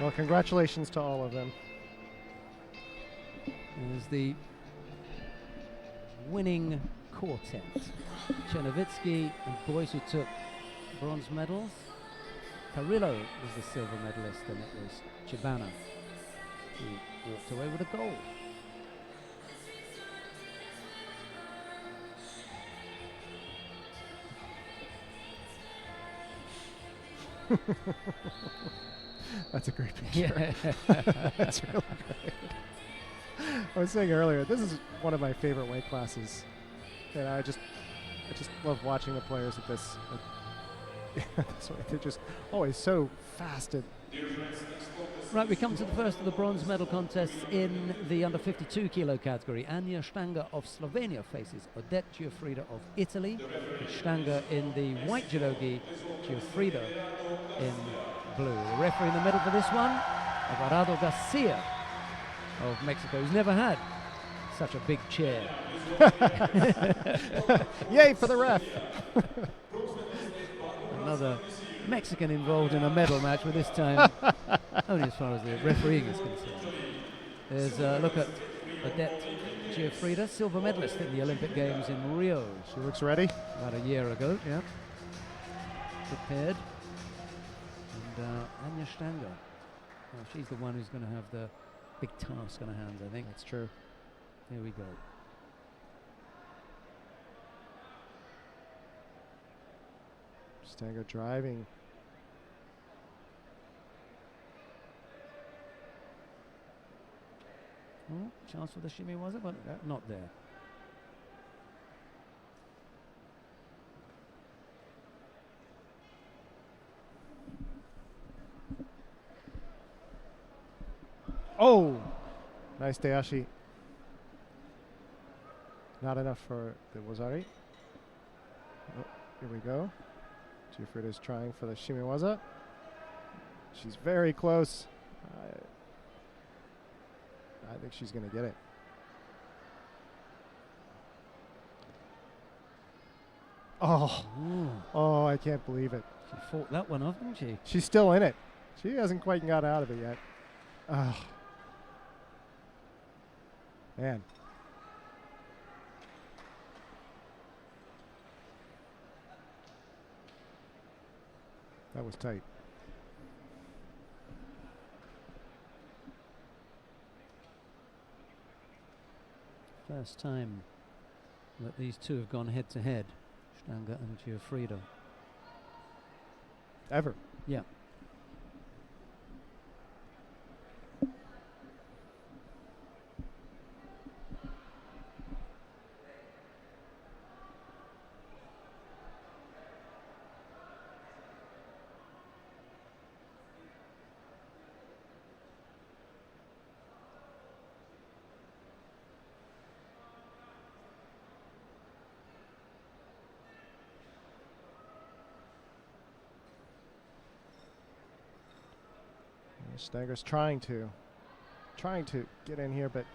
Well, congratulations to all of them. There's the winning quartet. Chernovitsky and boys who took bronze medals. Carrillo was the silver medalist, and it was Chibana who walked away with a gold. That's a great picture. Yeah. That's really great. I was saying earlier, this is one of my favorite weight classes. And I just love watching the players at this. This way. They're just always so fast. And Right, we come to the first of the bronze medal contests in the under 52 kilo category. Anja Stanger of Slovenia faces Odette Giuffrida of Italy. Stanger in the white judogi, Giuffrida in blue. The referee in the middle for this one, Alvarado Garcia of Mexico, who's never had such a big chair. yay for the ref! Another Mexican involved in a medal match, but this time only as far as the refereeing is concerned. There's a look at Odette Giuffrida, silver medalist in the Olympic Games in Rio. She looks ready. About a year ago, yeah. Prepared. And Anja Stanger. Well, she's the one who's going to have the big task on her hands, I think. That's true. Here we go. Stanger driving. Oh, chance for the shimmy, was it? But not there. Oh! Nice Dayashi. Not enough for the Wazari. Oh, here we go. Giuffrida's trying for the Shimiwaza. She's very close. I think she's going to get it. Oh, oh, I can't believe it. She fought that one off, didn't she? She's still in it. She hasn't quite got out of it yet. Oh. Man. That was tight. First time that these two have gone head to head, Stanger and Giuffrida. Ever. Yeah. Stanger's trying to get in here, but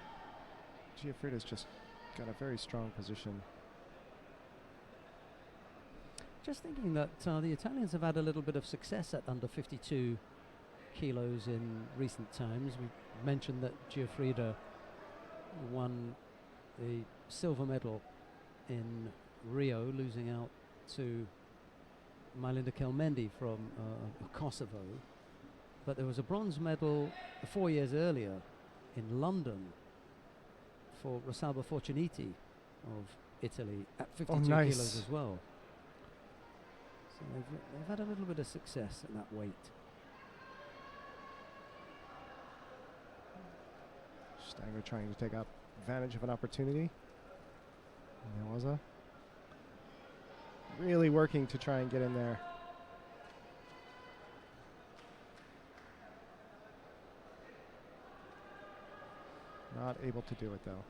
Giuffrida's just got a very strong position. Just thinking that the Italians have had a little bit of success at under 52 kilos in recent times. We mentioned that Giuffrida won the silver medal in Rio, losing out to Mylinda Kelmendi from Kosovo. But there was a bronze medal 4 years earlier in London for Rosalba Fortuniti of Italy at 52 kilos as well. So they've had a little bit of success at that weight. Stanger trying to take advantage of an opportunity. Newaza really working to try and get in there. Not able to do it though.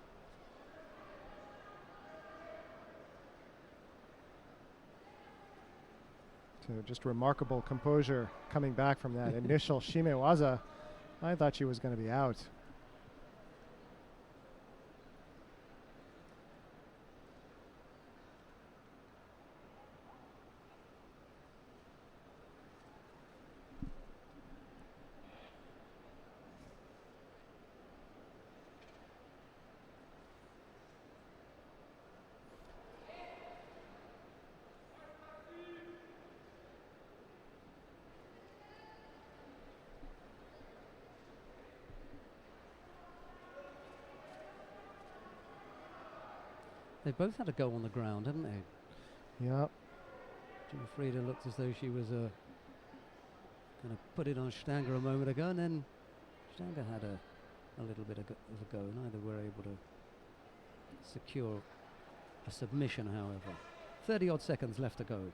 So just remarkable composure coming back from that initial shimewaza. I thought she was going to be out. They both had a go on the ground, haven't they? Yep. Giuffrida looked as though she was going to put it on Stanger a moment ago, and then Stanger had a little bit of a go. Neither were able to secure a submission, however. 30-odd seconds left to go.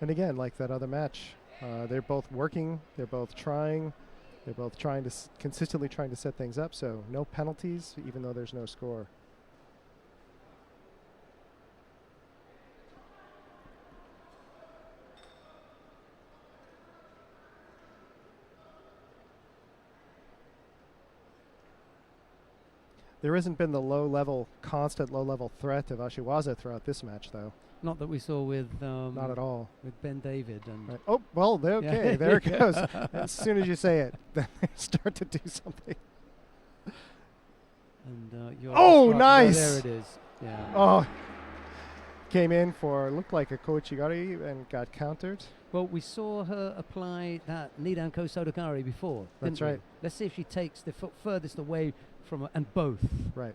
And again, like that other match, they're both working, they're both trying to consistently trying to set things up, so no penalties, even though there's no score. There hasn't been the constant low-level threat of Ashiwaza throughout this match, though. Not that we saw with not at all with Ben David and right. Oh well, okay, there it goes. As soon as you say it, then they start to do something. And oh, nice! There it is. Yeah. Oh, came in for looked like a Koichigari and got countered. Well, we saw her apply that Nidanko Sodokari before. That's right. Let's see if she takes the foot furthest away from her, and both. Right.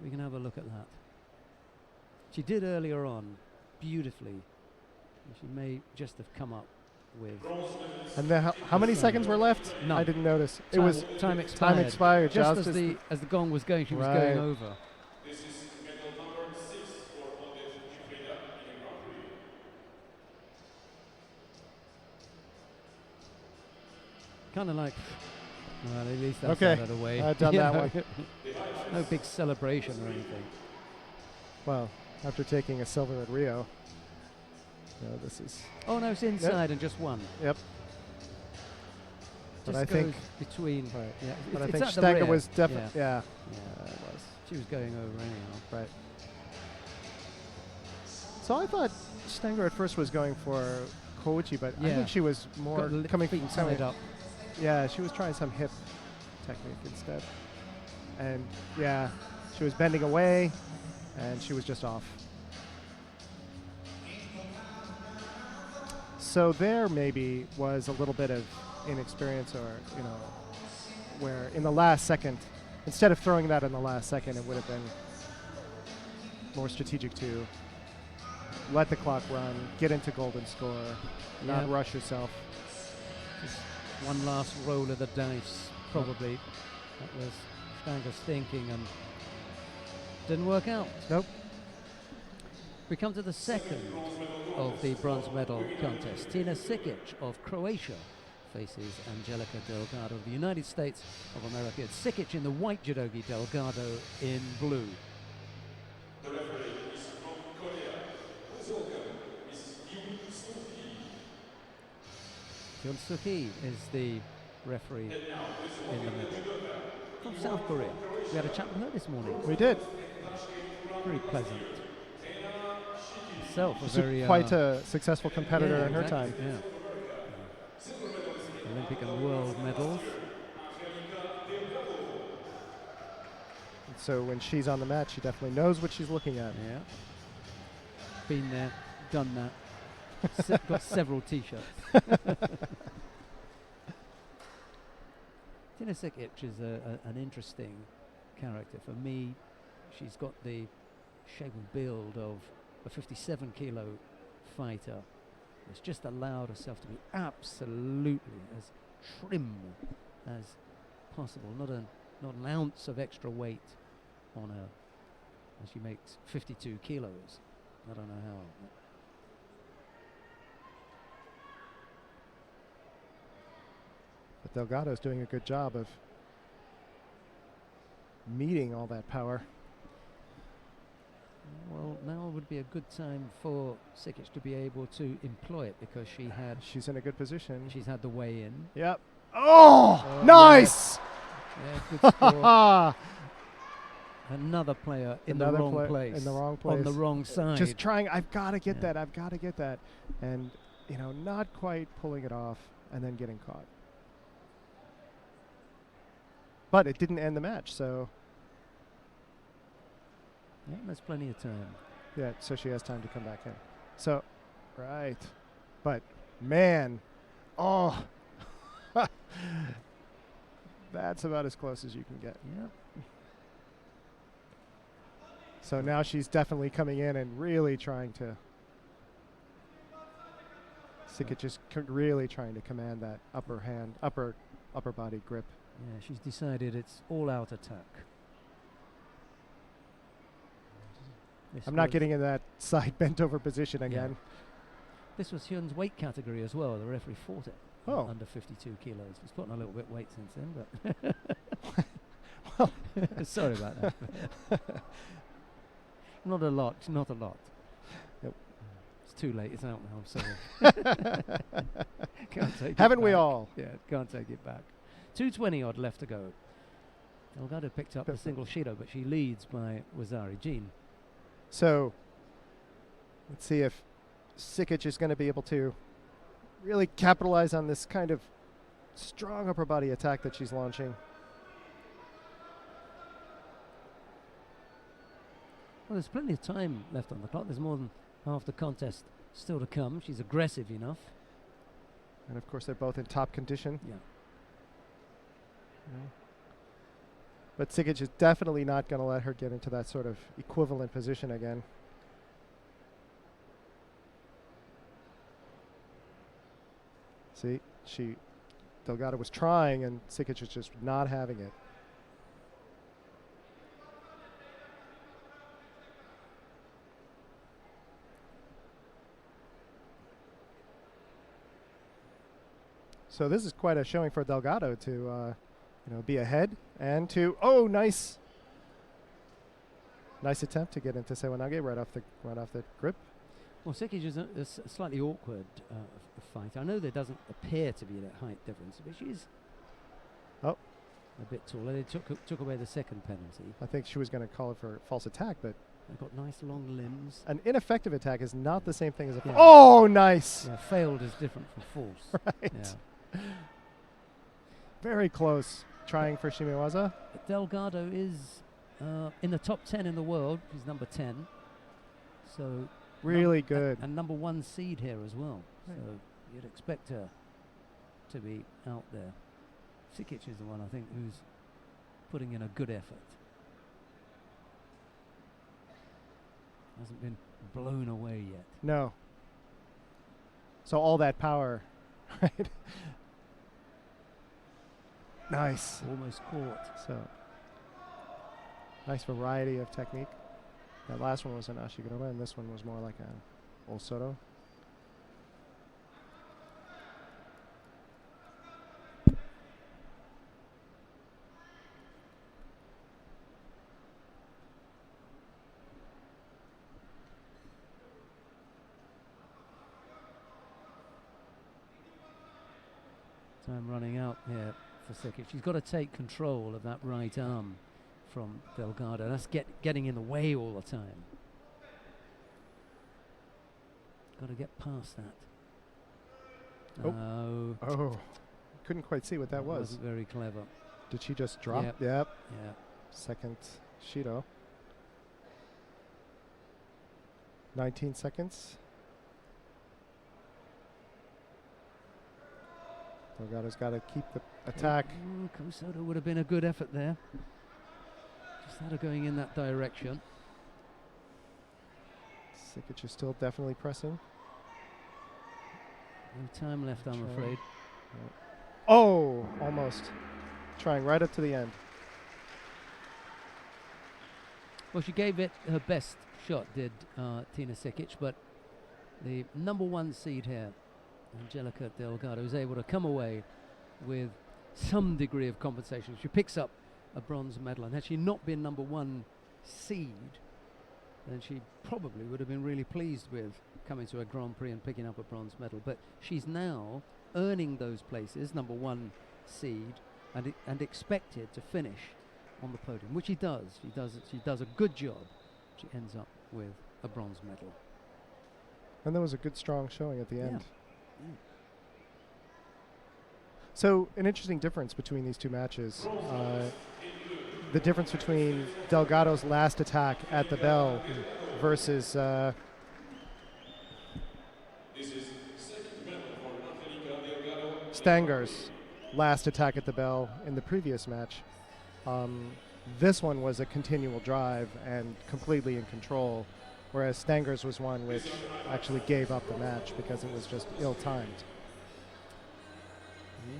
We can have a look at that. She did earlier on, beautifully. And she may just have come up with. And then how many seconds were left? None. I didn't notice. Time, it was time expired. Time expired. Just as the gong was going, she was going over. This is medal number 6 for Odette Giuffrida in the Grand Prix. Kind of like, well, at least that's okay. out of the way. I've done that one. No big celebration or anything. Well, after taking a silver at Rio, this is. Oh no, it's inside and just one. Yep. But Just I think between. right. Yeah, But I it's think at the Stanger rear. was definitely. Yeah. Yeah. It was. She was going over anyhow. Right. So I thought Stanger at first was going for Koichi, but I think she was more coming from side up. Yeah, she was trying some hip technique instead. And yeah, she was bending away and she was just off. So there maybe was a little bit of inexperience, or where in the last second, instead of throwing that in the last second, it would have been more strategic to let the clock run, get into golden score, not rush yourself. Just one last roll of the dice, probably. That was Stanger's thinking, and didn't work out. Nope. We come to the second of the bronze medal contest. Tina Sikic of Croatia faces Angelica Delgado of the United States of America. It's Sikic in the white judogi, Delgado in blue. The referee is from Korea. Please welcome Miss Hyun Suk-hee is the referee in the middle. From South Korea. We had a chat with her this morning. We did. Very pleasant. Herself, She's very quite a successful competitor in her time. Yeah. Olympic and world medals. And so when she's on the mat, she definitely knows what she's looking at. Yeah. Been there, done that. Got several T-shirts. Tina Sikic is an interesting character. For me, she's got the shape and build of a 57-kilo fighter. Has just allowed herself to be absolutely as trim as possible. Not an ounce of extra weight on her. And she makes 52 kilos. I don't know how. But Delgado's doing a good job of meeting all that power. Well, now would be a good time for Sikic to be able to employ it, because She's in a good position. she's had the weigh in. Yep. Oh, nice! Yeah, good score. Another player in the wrong place. In the wrong place. On the wrong side. Just trying, I've got to get that, I've got to get that. And, not quite pulling it off and then getting caught. But it didn't end the match, so. Yeah, there's plenty of time. Yeah, so she has time to come back in. So, right. But, man, oh. That's about as close as you can get. Yep. So now she's definitely coming in and really trying to. Sikic is really trying to command that upper body grip. Yeah, she's decided it's all-out attack. I'm not getting in that side bent over position again. Yeah. This was Hyun's weight category as well. The referee fought it. Oh. Under 52 kilos. He's put on a little bit weight since then, but well, sorry about that. Not a lot. Yep. It's too late. It's out now. I'm sorry. Can't take Haven't it we back. all? Yeah, can't take it back. 2:20 odd left to go. Delgado picked up the single Shido, but she leads by Wazari. Jean. So let's see if Sikic is going to be able to really capitalize on this kind of strong upper body attack that she's launching. Well, there's plenty of time left on the clock. There's more than half the contest still to come. She's aggressive enough. And of course, they're both in top condition. Yeah. But Sikic is definitely not going to let her get into that sort of equivalent position again. See, Delgado was trying, and Sikic was just not having it. So this is quite a showing for Delgado to, be ahead and to nice attempt to get into Sewanage right off the grip. Well, Sikic is a slightly awkward fight. I know there doesn't appear to be that height difference, but she's a bit taller. They took away the second penalty. I think she was going to call it for false attack, but they've got nice long limbs. An ineffective attack is not the same thing as a Yeah. Oh, nice! Yeah, failed is different from false. Right. Yeah. Very close. Trying for Shimiwaza. Delgado is in the top 10 in the world. He's number 10. So really good. And number 1 seed here as well. Right. So You'd expect her to be out there. Sikic is the one, I think, who's putting in a good effort. Hasn't been blown away yet. No. So all that power, right? Nice. Almost caught. So nice variety of technique. That last one was an Ashigoroba, and this one was more like an Osoro. Time running out here for Sikic. She's got to take control of that right arm from Delgado. That's getting in the way all the time. Got to get past that. Oh. Oh. Couldn't quite see what that was. Wasn't very clever. Did she just drop? Yep. Yep. Yeah. Second Shido. 19 seconds. Delgado's got to keep the attack. Kosoto would have been a good effort there. Just had her going in that direction. Sikic is still definitely pressing. No time left, I'm afraid. Oh, almost. Trying right up to the end. Well, she gave it her best shot, did Tina Sikic, but the number one seed here, Angelica Delgado, is able to come away with some degree of compensation. She picks up a bronze medal, and had she not been number one seed, then she probably would have been really pleased with coming to a Grand Prix and picking up a bronze medal. But she's now earning those places, number one seed, and expected to finish on the podium, which she does. She does a good job. She ends up with a bronze medal. And there was a good, strong showing at the end. Yeah. So an interesting difference between these two matches. The difference between Delgado's last attack at the bell versus Stanger's last attack at the bell in the previous match. This one was a continual drive and completely in control, whereas Stanger's was one which actually gave up the match because it was just ill-timed.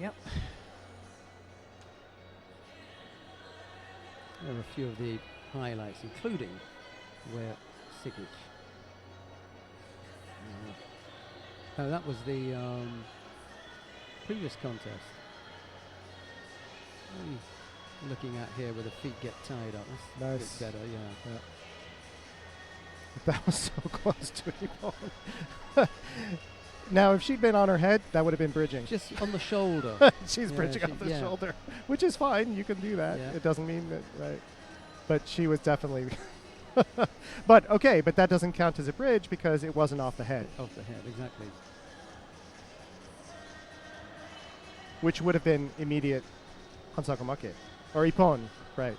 Yep. There are a few of the highlights, including where Sikic. Oh, that was the previous contest. What are you looking at here where the feet get tied up? That's Nice. a bit better, yeah. That was so close to Yvonne. Now, if she'd been on her head, that would have been bridging. Just on the shoulder. She's Yeah, bridging off the yeah. shoulder, which is fine. You can do that. Yeah. It doesn't mean that, right? But she was definitely. But okay, but that doesn't count as a bridge because it wasn't off the head, Off the head, exactly. which would have been immediate Hansakomake or Ippon, right?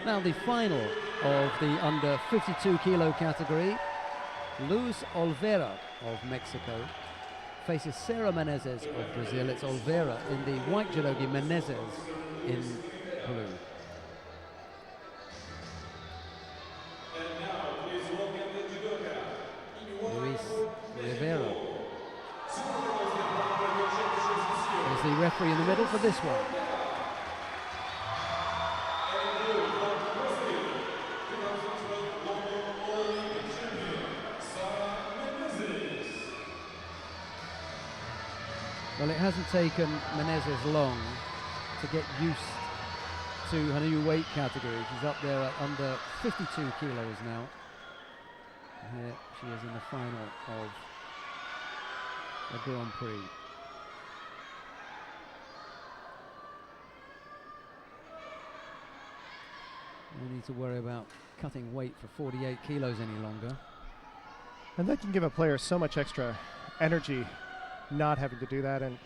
Now the final of the under 52 kilo category, Luz Olvera of Mexico faces Sarah Menezes of Brazil. It's Olvera in the white judogi, Menezes in blue. Luis Rivera is the referee in the middle for this one. Well, it hasn't taken Menezes long to get used to her new weight category. She's up there at under 52 kilos now. And here she is in the final of the Grand Prix. No need to worry about cutting weight for 48 kilos any longer. And that can give a player so much extra energy, not having to do that. And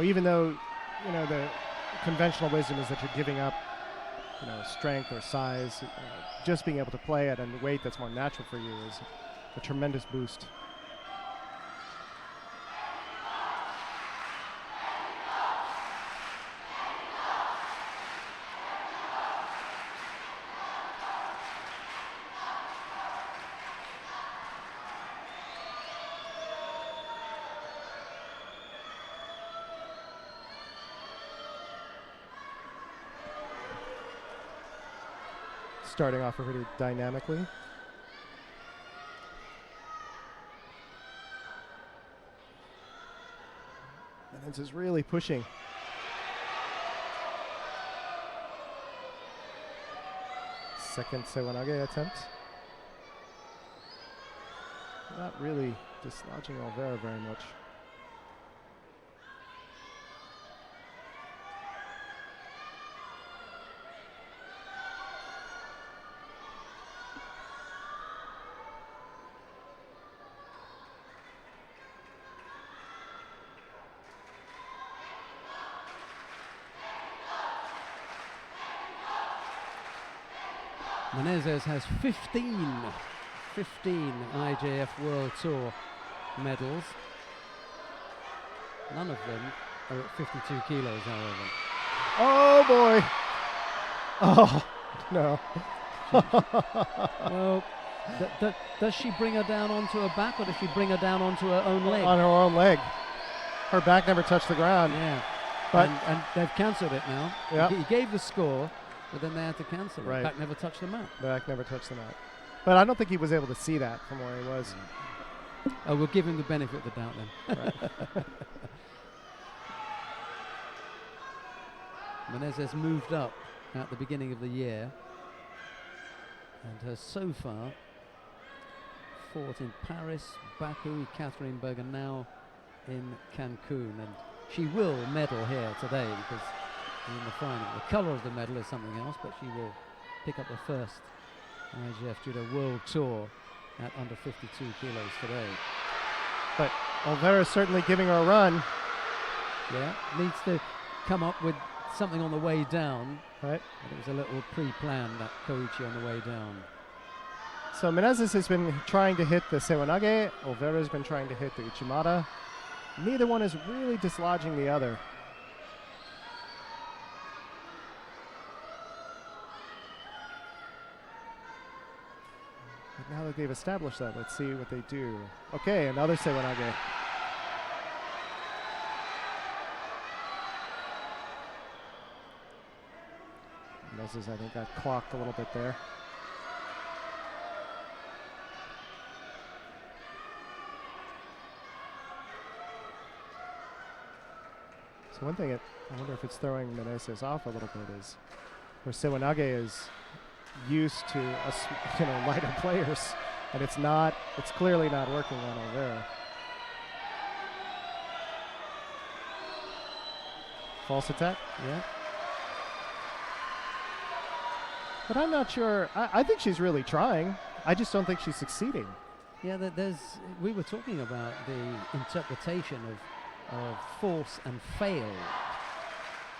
even though the conventional wisdom is that you're giving up strength or size, just being able to play at a weight that's more natural for you a tremendous boost. Starting off really dynamically. Menez is really pushing. Second Sewanage attempt. Not really dislodging Olvera very much. Menezes has 15 IJF World Tour medals. None of them are at 52 kilos, however. Oh boy! Oh, no. Well, does she bring her down onto her back, or does she bring her down onto her own leg? On her own leg. Her back never touched the ground. Yeah. But and they've cancelled it now. Yeah. He gave the score, but then they had to cancel it. Right. Back never touched the mat. Back never touched the mat. But I don't think he was able to see that from where he was. Oh, we'll give him the benefit of the doubt then. Right. Menezes moved up at the beginning of the year and has so far fought in Paris, Baku, Ekaterinburg, and now in Cancun. And she will medal here today because she's in the final. The colour of the medal is something else, but she will pick up the first IJF Judo World Tour at under 52 kilos today. But Olvera's certainly giving her a run. Yeah, needs to come up with something on the way down. Right. But it was a little pre-planned, that Koichi on the way down. So Menezes has been trying to hit the Sewanage. Olvera's been trying to hit the Uchimata. Neither one is really dislodging the other. But now that they've established that, let's see what they do. Okay, another Sewanage. Menezes, I think, got clocked a little bit there. So one thing, I wonder if it's throwing Menezes off a little bit, is where Sewanage is used to lighter players, and it's clearly not working on Olvera. False attack? Yeah. But I'm not sure. I think she's really trying. I just don't think she's succeeding. Yeah, we were talking about the interpretation of force and fail.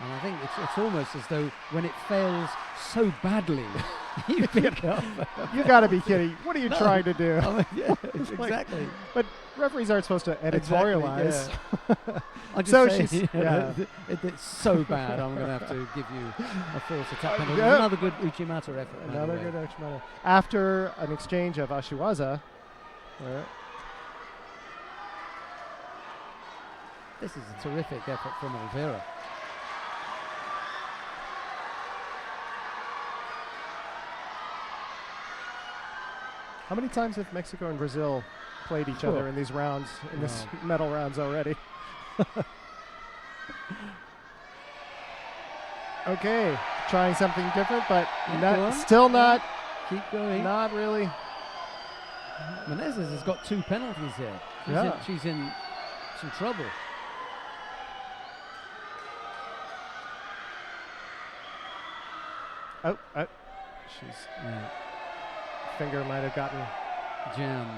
And I think it's almost as though when it fails so badly, you pick up. You got to be kidding. What are you trying to do? I mean, yeah, exactly. But referees aren't supposed to editorialize. Exactly, yeah. I'm So just saying, she's- yeah. it's so bad, I'm going to have to give you a false attack penalty. Yeah. Another good Uchimata effort. by the Another way. good Uchimata. After an exchange of Ashiwaza. This is a terrific effort from Olvera. How many times have Mexico and Brazil played each other in these rounds, in this medal rounds already? Okay, trying something different, but still not. Keep going. Not really. Menezes has got 2 penalties here. She's in some trouble. Oh, she's finger might have gotten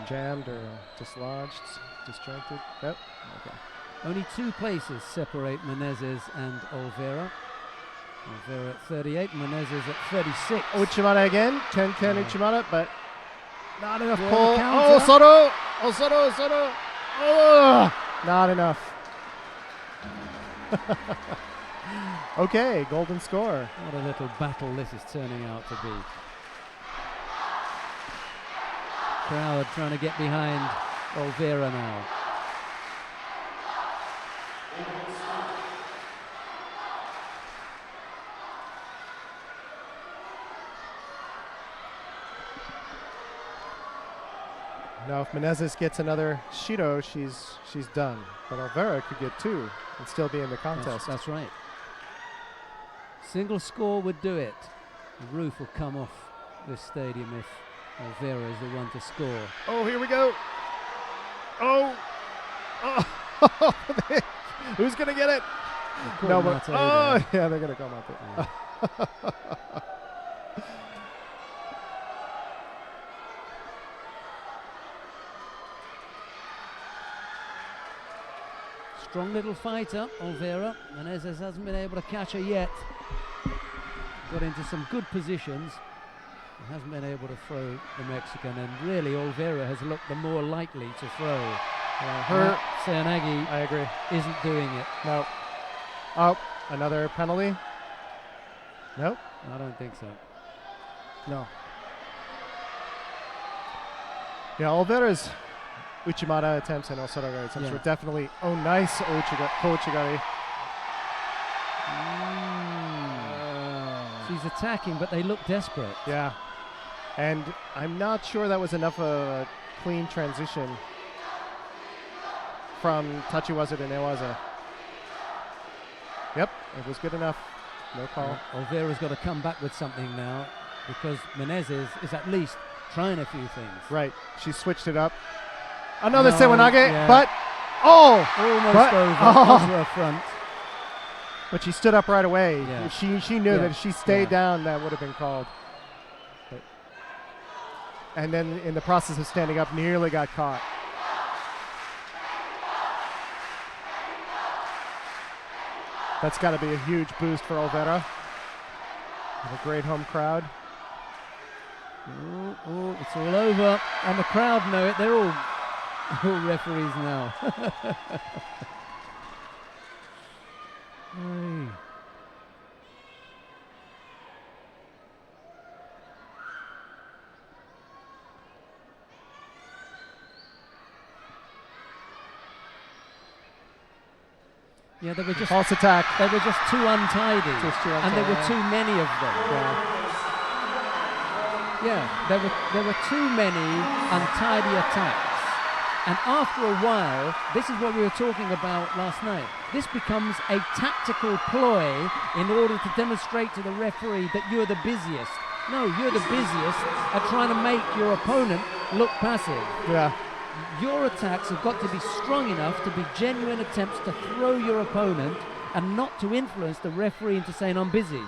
jammed or dislodged, disjointed. Yep. Okay. Only 2 places separate Menezes and Olvera. Olvera at 38, Menezes at 36. Uchimata again, Ken Uchimata, but Not enough Yeah, pull. counter. Oh, Soto! Oh, Soto, Soto! Oh, not enough. Okay, golden score. What a little battle this is turning out to be. Crowd trying to get behind Oliveira now. Now, if Menezes gets another Shido, she's done. But Oliveira could get 2 and still be in the contest. That's right. Single score would do it. The roof will come off this stadium if Oliveira is the one to score. Oh, here we go. Oh. Oh. Who's going to get it? No, but, oh, yeah, they're going to come up with it. Yeah. Strong little fighter, Oliveira. Menezes hasn't been able to catch her yet. Got into some good positions. Hasn't been able to throw the Mexican, and really Oliveira has looked the more likely to throw. Her Seanagi, I agree, isn't doing it. No. Oh, another penalty? Nope. I don't think so. No. Yeah, Oliveira's Uchimata attempts and Osotogari attempts were definitely, oh, nice Ouchigari. She's attacking, but they look desperate. Yeah. And I'm not sure that was enough of a clean transition from Tachiwaza to Newaza. Yep, it was good enough. No call. Oliveira's got to come back with something now because Menezes is at least trying a few things. Right. She switched it up. Another Sewanage, but almost over onto her front. But she stood up right away. Yeah. She knew that if she stayed down, that would have been called. But, and then in the process of standing up, nearly got caught. That's got to be a huge boost for Oliveira. With a great home crowd. Oh, it's all over, and the crowd know it. They're all referees now. Yeah, they were just false attack. They were just too untidy, and there were too many of them. There were too many untidy attacks. And after a while, this is what we were talking about last night. This becomes a tactical ploy in order to demonstrate to the referee that you're the busiest. No, you're the busiest at trying to make your opponent look passive. Yeah. Your attacks have got to be strong enough to be genuine attempts to throw your opponent and not to influence the referee into saying, I'm busy.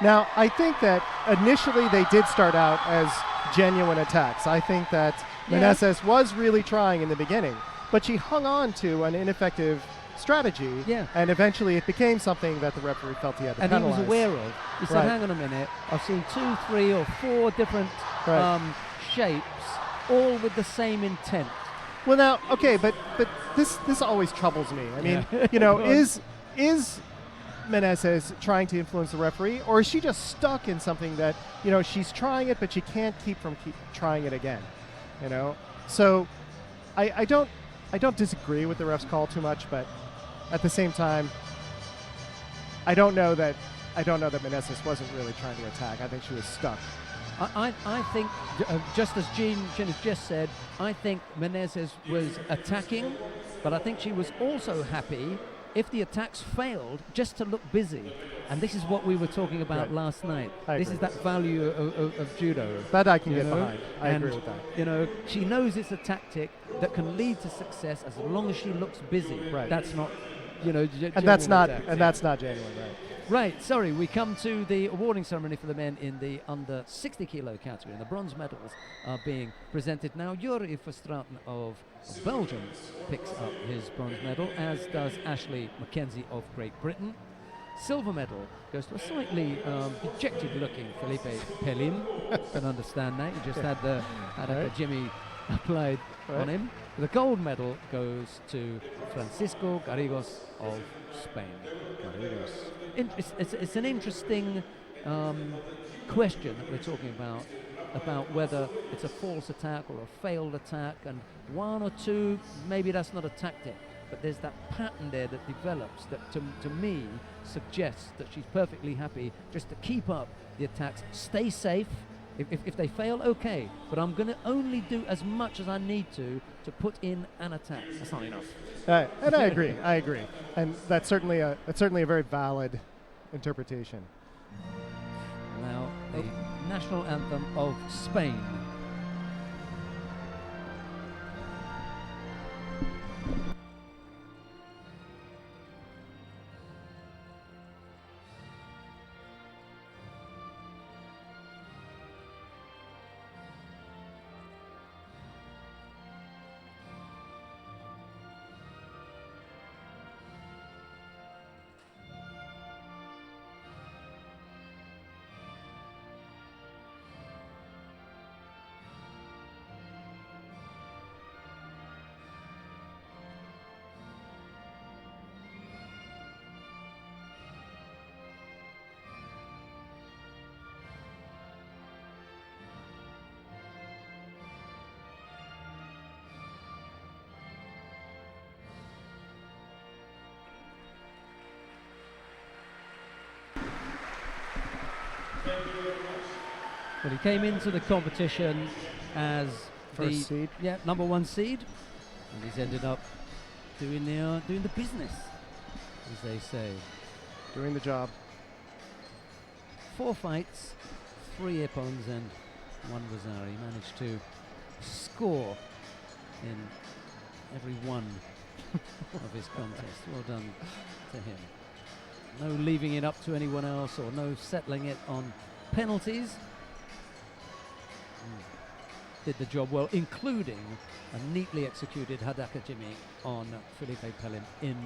Now, I think that initially they did start out as genuine attacks. I think that Menezes was really trying in the beginning, but she hung on to an ineffective strategy, and eventually it became something that the referee felt he had to penalize. And he was aware of. He said, hang on a minute, I've seen 2, 3, or 4 different shapes, all with the same intent. Well, now, okay, but this always troubles me. I mean, you know, is Menezes trying to influence the referee, or is she just stuck in something that, you know, she's trying it, but she can't keep trying it again, you know? So I don't disagree with the ref's call too much, but at the same time, I don't know that Menezes wasn't really trying to attack. I think she was stuck. I think, just as Jean has just said, I think Menezes was attacking, but I think she was also happy if the attacks failed just to look busy. And this is what we were talking about last night. This is that value of judo. That I can get behind. I agree with that. You know, she knows it's a tactic that can lead to success as long as she looks busy. Right. That's not, you know, and that's not genuine, right? Right, sorry, we come to the awarding ceremony for the men in the under 60 kilo category. And the bronze medals are being presented now. Juri Verstraeten of Belgium picks up his bronze medal, as does Ashley Mackenzie of Great Britain. Silver medal goes to a slightly dejected-looking Felipe Pelin. Can understand that. He just had the Jimmy applied on him. The gold medal goes to Francisco Garrigos of Spain. It's an interesting question that we're talking about whether it's a false attack or a failed attack, and one or two, maybe that's not a tactic, but there's that pattern there that develops that to me suggests that she's perfectly happy just to keep up the attacks, stay safe. If they fail, okay, but I'm going to only do as much as I need to put in an attack. That's not enough. And I agree, and that's certainly a very valid interpretation. Now the national anthem of Spain. Well, he came into the competition as First seed. Yeah, number 1 seed, and he's ended up doing the business, as they say. Doing the job. 4 fights, 3 Ippons and 1 Rosari. He managed to score in every one of his contests. Well done to him. No leaving it up to anyone else or no settling it on penalties. Did the job well, including a neatly executed Hadaka Jimmy on Felipe Pelin in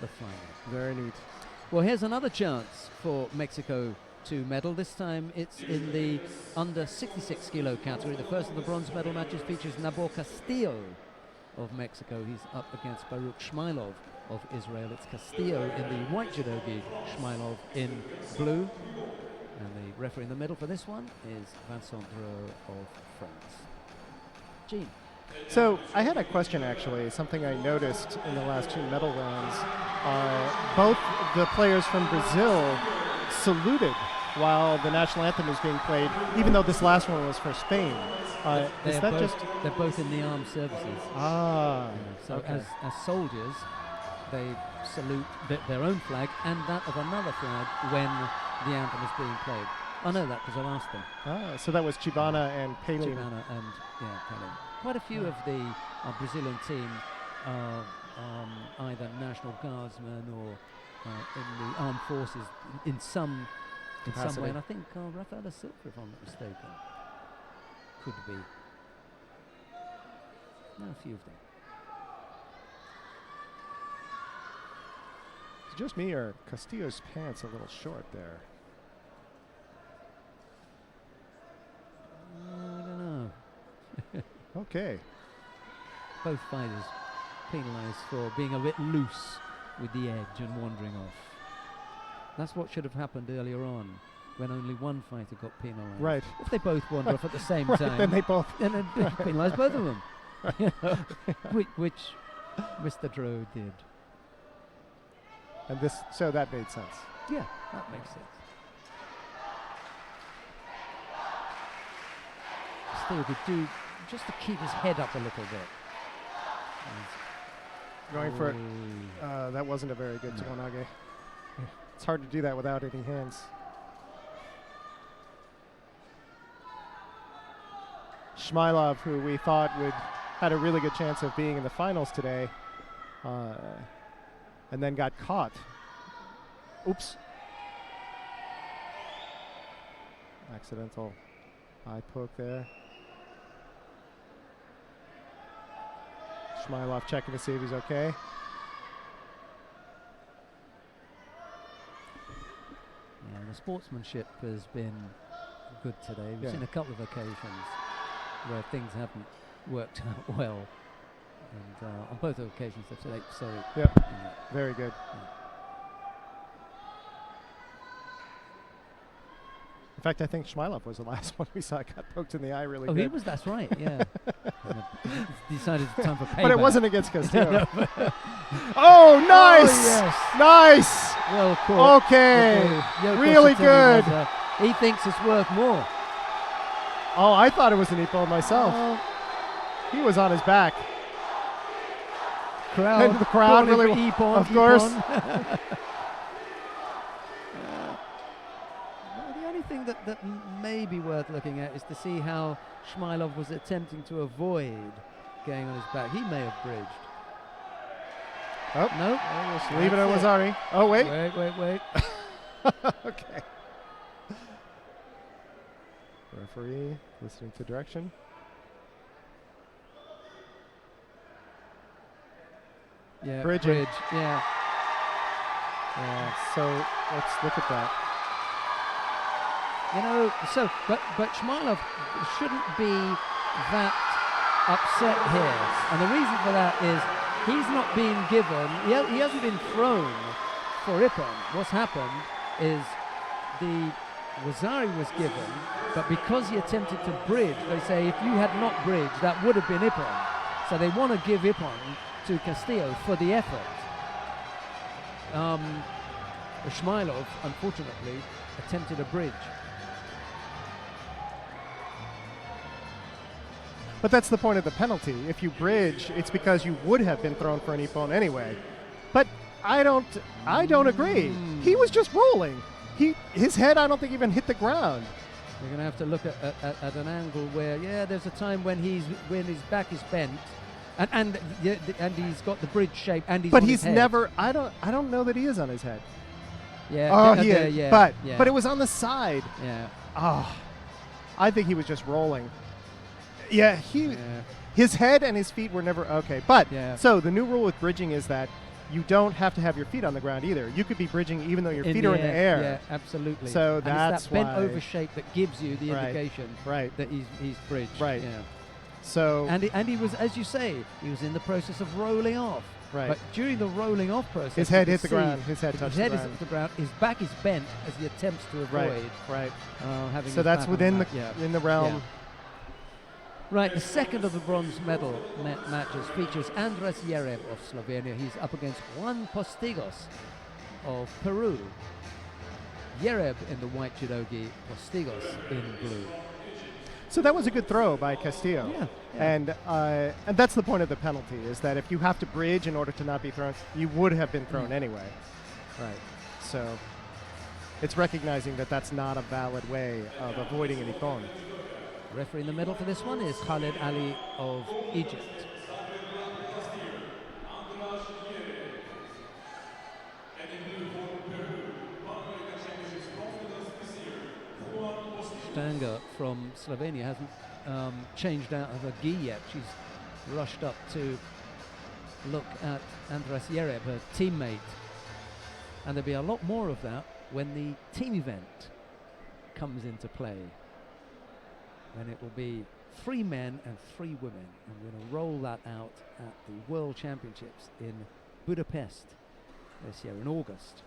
the final. Very neat. Well, here's another chance for Mexico to medal. This time it's in the under 66 kilo category. The first of the bronze medal matches features Nabor Castillo of Mexico. He's up against Baruch Shmailov of Israel. It's Castillo in the white judogi, Shmailov in blue. And the referee in the middle for this one is Vincent Dreux of France. Gene. So I had a question, actually, something I noticed in the last 2 medal rounds. Both the players from Brazil saluted while the national anthem was being played, even though this last one was for Spain. Is that just... They're both in the armed services. Ah. So okay. as soldiers, they salute their own flag and that of another flag when the anthem is being played. I know that because I've asked them. Ah, so that was Chibana and Pelin. Chibana and Pelin. Quite a few of the Brazilian team are either National Guardsmen or in the armed forces in some way. And I think Rafael da Silva, if I'm not mistaken, could be. No, a few of them. Is it just me or Castillo's pants a little short there? I don't know. Okay. Both fighters penalised for being a bit loose with the edge and wandering off. That's what should have happened earlier on, when only one fighter got penalised. Right. If they both wander off at the same Right, time, then they both penalise both of them. which Mr. Dreux did. And so that made sense. Yeah, that makes sense. Still could do just to keep his head up a little bit. Going for it. That wasn't a very good Tuanage. It's hard to do that without any hands. Shmailov, who we thought had a really good chance of being in the finals today, and then got caught. Oops. Accidental eye poke there. Shmailov checking to see if he's okay. sportsmanship has been good today. We've seen a couple of occasions where things haven't worked out well, and on both occasions they've said, "Hey, sorry." Yep. Very good. In fact, I think Shmylov was the last one we saw got poked in the eye really good. He was, that's right, yeah. He decided it's time for payback. But it wasn't against Castillo. Oh, nice! Oh, yes. Nice! Well caught. Okay. Really good. He thinks it's worth more. Oh, I thought it was an Ippon myself. He was on his back. And the crowd really, Ippon, of course. The only thing that may be worth looking at is to see how Shmylov was attempting to avoid going on his back. He may have bridged. Oh, no. We'll leave it at Wazari. Oh, wait. Wait. Okay. Referee listening to direction. Yeah, Bridging. bridge. Yeah. So let's look at that. You know, but Shmylov shouldn't be that upset here, and the reason for that is he's not being given. He hasn't been thrown for Ippon. What's happened is the Wazari was given, but because he attempted to bridge, they say if you had not bridged, that would have been Ippon. So they want to give Ippon to Castillo for the effort. Shmylov, unfortunately, attempted a bridge. But that's the point of the penalty. If you bridge, it's because you would have been thrown for an Ippon anyway. But I don't agree. He was just rolling. His head, I don't think, even hit the ground. We're going to have to look at an angle where, there's a time when his back is bent, and he's got the bridge shape, and he's. But on he's his head. never. I don't know that he is on his head. Yeah. Oh, he is. But it was on the side. Yeah. Oh, I think he was just rolling. Yeah, his head and his feet were never okay. But so the new rule with bridging is that you don't have to have your feet on the ground either. You could be bridging even though your feet are in the air. Yeah, absolutely. So and that's it's that bent over shape that gives you the indication that he's bridged. Right. Yeah. So and he was, as you say, he was in the process of rolling off. Right. But during the rolling off process, his head hit the ground. His head touched the ground. His head is at the ground. His back is bent as he attempts to avoid. Right. Having so that's within in the realm. Yeah. Right, the second of the bronze medal matches features Andres Yerev of Slovenia. He's up against Juan Postigos of Peru. Yerev in the white judogi, Postigos in blue. So that was a good throw by Castillo. Yeah. And that's the point of the penalty, is that if you have to bridge in order to not be thrown, you would have been thrown anyway. Right. So it's recognizing that that's not a valid way of avoiding an Ippon. Referee in the middle for this one is Khaled Ali of Egypt. Stanger from Slovenia hasn't changed out of her gi yet. She's rushed up to look at Andres Yerev, her teammate. And there'll be a lot more of that when the team event comes into play. And it will be 3 men and 3 women. And we're going to roll that out at the World Championships in Budapest this year in August.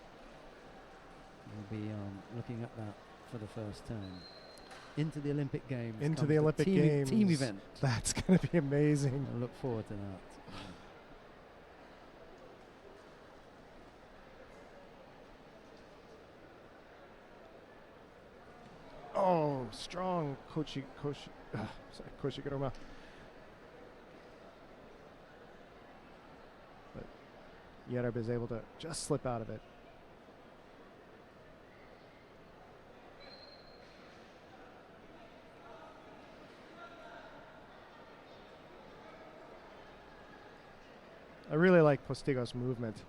We'll be looking at that for the first time. Into the Olympic Games. Into the Olympic Games. Team event. That's going to be amazing. I look forward to that. Oh, strong Koshi Garuma. But Yerev is able to just slip out of it. I really like Postigos' movement.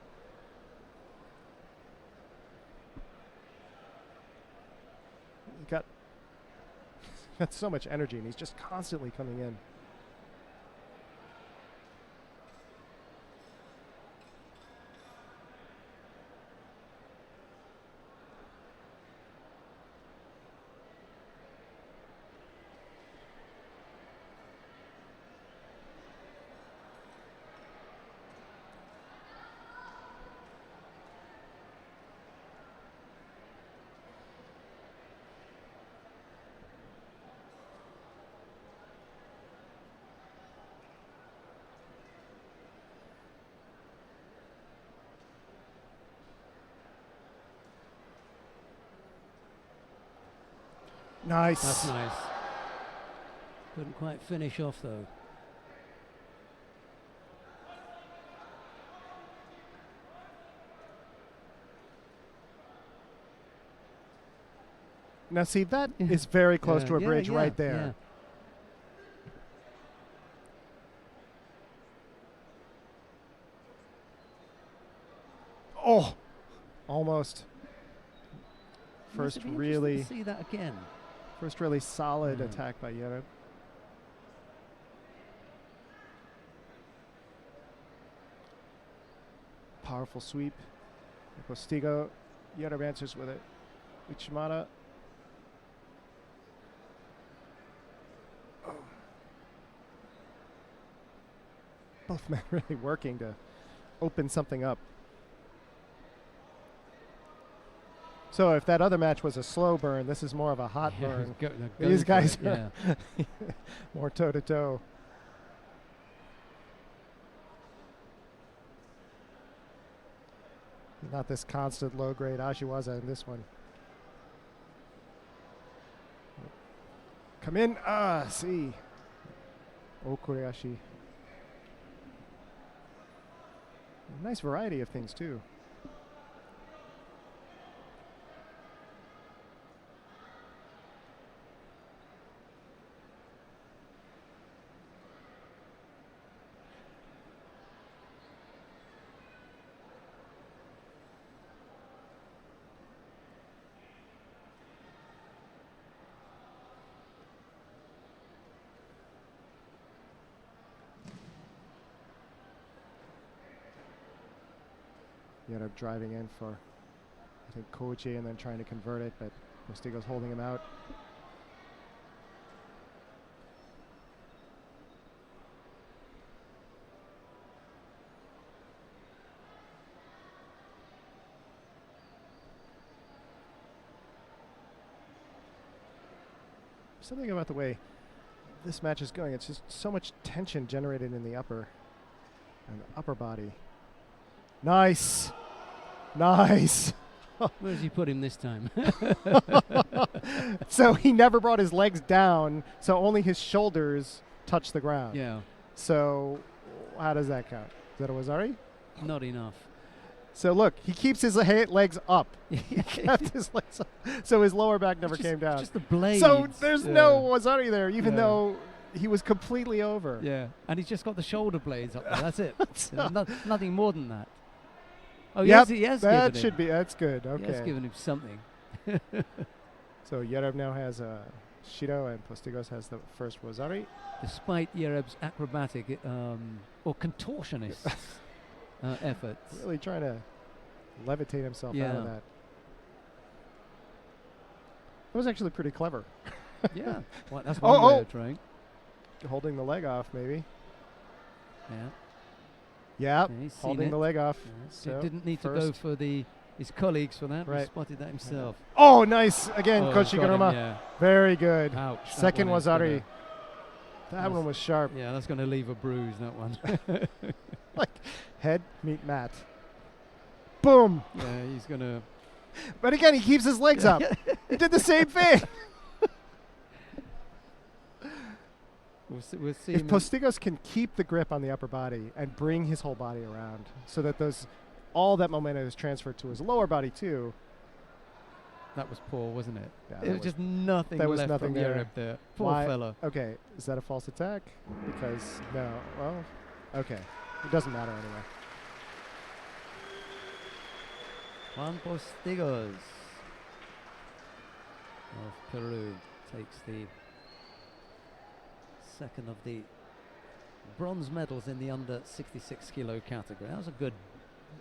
Got so much energy, and he's just constantly coming in. Nice. That's nice. Couldn't quite finish off though. Now see, that is very close to a Yeah, bridge yeah, right there. yeah. Oh, almost. Must First be interesting really, to see that again. first really solid Yeah. attack by Yereb. Powerful sweep. Postigo. Yereb answers with it. Uchimata. Oh. Both men really working to open something up. So if that other match was a slow burn, this is more of a hot burn. These guys are more toe-to-toe. Not this constant low-grade Ashiwaza in this one. Come in. Ah, see. Okureashi. Nice variety of things, too. Yereb driving in for, I think, Koichi and then trying to convert it, but Postigo's holding him out. Something about the way this match is going, it's just so much tension generated in the upper body. Nice. Nice. Where does he put him this time? So he never brought his legs down, so only his shoulders touch the ground. Yeah. So how does that count? Is that a Wazari? Not enough. So look, he keeps his legs up. He kept his legs up, so his lower back never came down. Just the blades. So there's no Wazari there, even Yeah. though he was completely over. Yeah, and he's just got the shoulder blades up there. That's it. Nothing more than that. Oh, yes, he has given that him. should be. That's good. He has Okay. given him something. So Yereb now has Shido, and Postigos has the first Wazari. Despite Yereb's acrobatic or contortionist efforts. Really trying to levitate himself out of that. That was actually pretty clever. Yeah, well, that's one way of trying. Holding the leg off, maybe. Yeah. Yeah, Yeah, he's seen holding it. the leg off. Yeah, So didn't need to go for his colleagues for that. He Right. spotted that himself. Oh, nice. Again, Oh, Kochi got him, Garuma. yeah. Very good. Ouch. that Second one is Wazari. gonna- That one was sharp. Yeah, that's going to leave a bruise, that one. Like head meet mat. Boom. Yeah, he's going to... But again, he keeps his legs up. He did the same thing. We'll see If him Postigos can keep the grip on the upper body and bring his whole body around so that all that momentum is transferred to his lower body too. That was poor, wasn't it? Yeah, There was just nothing there was left nothing from there. Yereb there. Poor fella. Okay, is that a false attack? Because, no. Well, okay. It doesn't matter anyway. Juan Postigos of Peru takes the second of the bronze medals in the under 66 kilo category. That was a good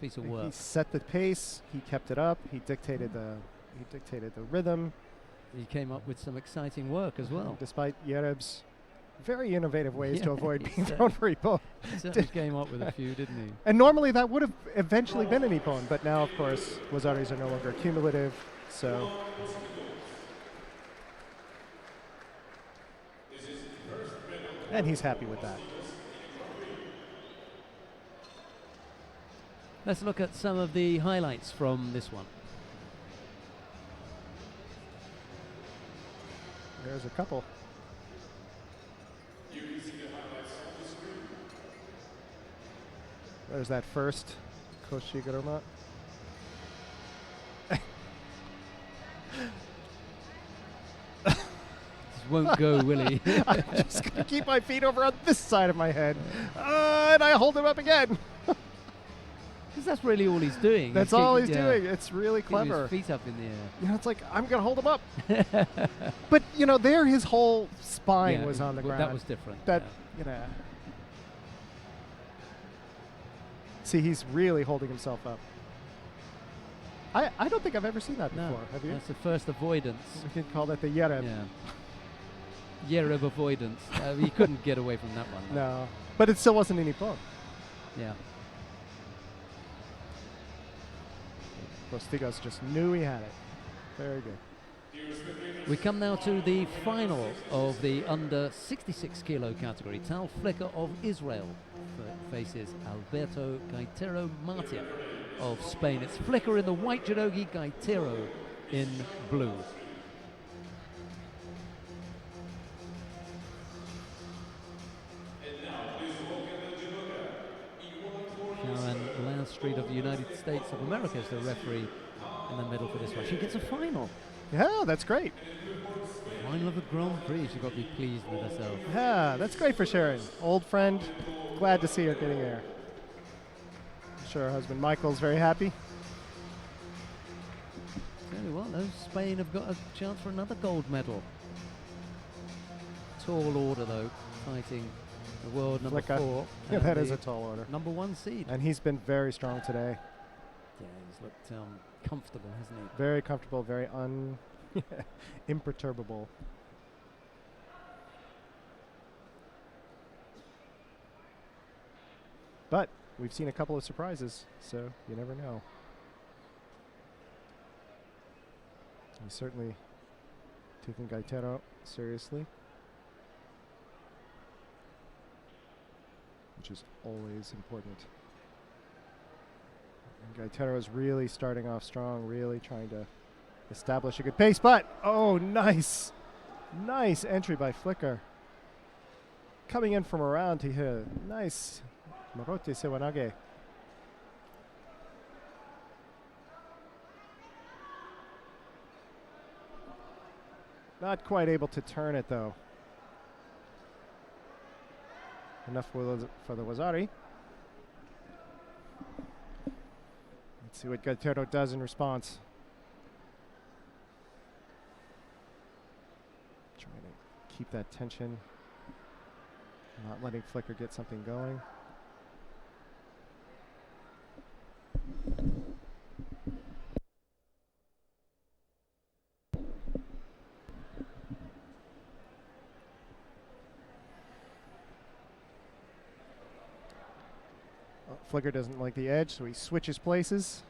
piece of work. He set the pace. He kept it up. He dictated the rhythm. He came up with some exciting work as well. Despite Yereb's very innovative ways to Yeah, avoid he being said- thrown for Ippon. He certainly came up with a few, didn't he? And normally that would have eventually been an Ippon, but now, of course, Wazaris are no longer cumulative, so... And he's happy with that. Let's look at some of the highlights from this one. There's a couple. You can see the highlights on the screen. There's that first Koshiguruma. Won't go, will he? I'm just going to keep my feet over on this side of my head. And I hold him up again. Because that's really all he's doing. That's all he's doing. It's really clever. His feet up in the air. You know, it's like, I'm going to hold him up. But, you know, there his whole spine was on the ground. That was different. That, you know. See, he's really holding himself up. I don't think I've ever seen that before. Have you? That's the first avoidance. We can call that the Yereb. Yeah. Yereb avoidance. He couldn't get away from that one. No. But it still wasn't any Nippon. Yeah. Postigos just knew he had it. Very good. We come now to the final of the under 66 kilo category. Tal Flicker of Israel faces Alberto Gaitero Martin of Spain. It's Flicker in the white judogi, Gaitero in blue. Sharon Last of the United States of America is the referee in the middle for this one. She gets a final. Yeah, that's great. Final of the Grand Prix. She's got to be pleased with herself. Yeah, that's great for Sharon. Old friend. Glad to see her getting there. I'm sure her husband Michael's very happy. Very well, though. Spain have got a chance for another gold medal. Tall order, though, fighting the world number Flicker. 4. Yeah, that is a tall order. Number 1 seed. And he's been very strong today. Yeah, he's looked comfortable, hasn't he? Very comfortable, very imperturbable. But we've seen a couple of surprises, so you never know. He's certainly taking Gaitero seriously, which is always important. And Gaitero is really starting off strong, really trying to establish a good pace, but, oh, nice. Nice entry by Flicker. Coming in from around to here. Nice. Marote Sewanage. Not quite able to turn it, though. Enough for the Wazari. Let's see what Gaitero does in response. Trying to keep that tension. Not letting Flicker get something going. Flicker doesn't like the edge, so he switches places.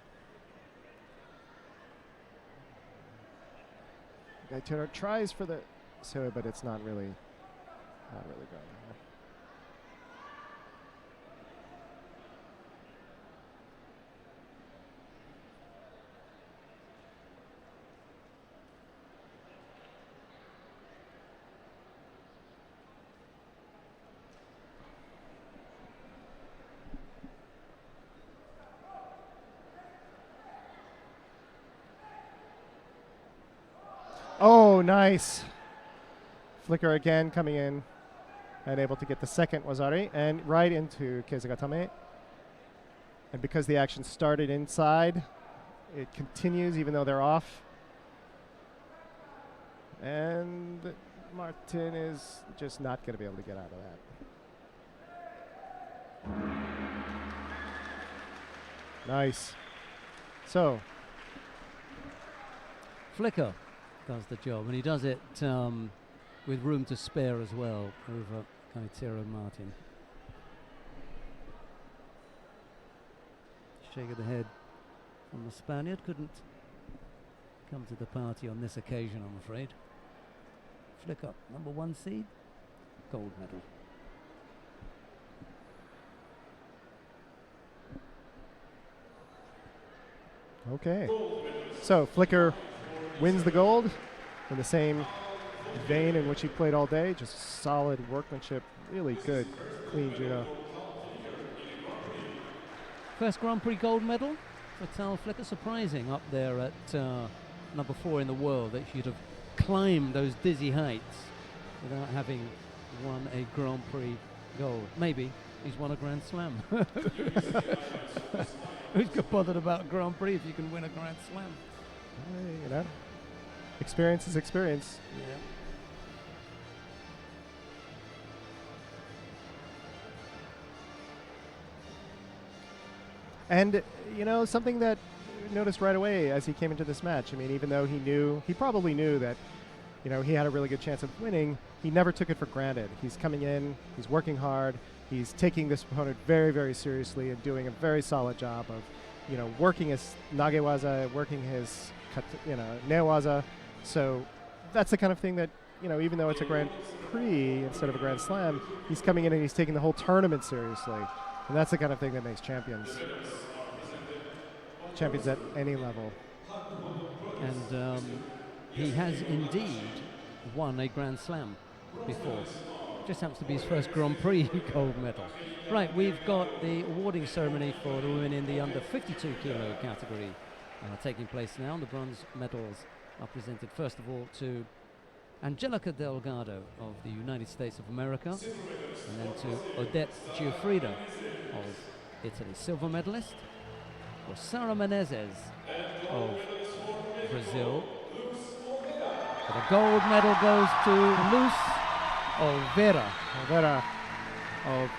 Gaitero tries for the Seoi, but it's not really going there. Oh, nice. Flicker again coming in and able to get the second Wazari and right into Keizagatame. And because the action started inside, it continues even though they're off. And Martin is just not going to be able to get out of that. Nice. So. Flicker does the job, and he does it with room to spare as well over Gaitero Martin. Shake of the head from the Spaniard. Couldn't come to the party on this occasion, I'm afraid. Flicker, number 1 seed, gold medal. Okay. So Flicker wins the gold in the same vein in which he played all day. Just solid workmanship, really good, clean judo. First Grand Prix gold medal for Tal Flicker, surprising up there at number 4 in the world, that she'd have climbed those dizzy heights without having won a Grand Prix gold. Maybe he's won a Grand Slam. Who's got bothered about Grand Prix if you can win a Grand Slam? You know, experience is experience. Yeah. And, you know, something that I noticed right away as he came into this match, I mean, even though he probably knew that, you know, he had a really good chance of winning, he never took it for granted. He's coming in, he's working hard, he's taking this opponent very, very seriously and doing a very solid job of, you know, working his nagewaza, working his, newaza. So that's the kind of thing that, you know, even though it's a Grand Prix instead of a Grand Slam, he's coming in and he's taking the whole tournament seriously. And that's the kind of thing that makes champions at any level. And he has indeed won a Grand Slam before. Just happens to be his first Grand Prix gold medal. Right, we've got the awarding ceremony for the women in the under 52 kilo category taking place now. The bronze medals are presented first of all to Angelica Delgado of the United States of America, and then to Odette Giuffrida of Italy, silver medalist, for Sara Menezes of Brazil. But the gold medal goes to Luz Olvera of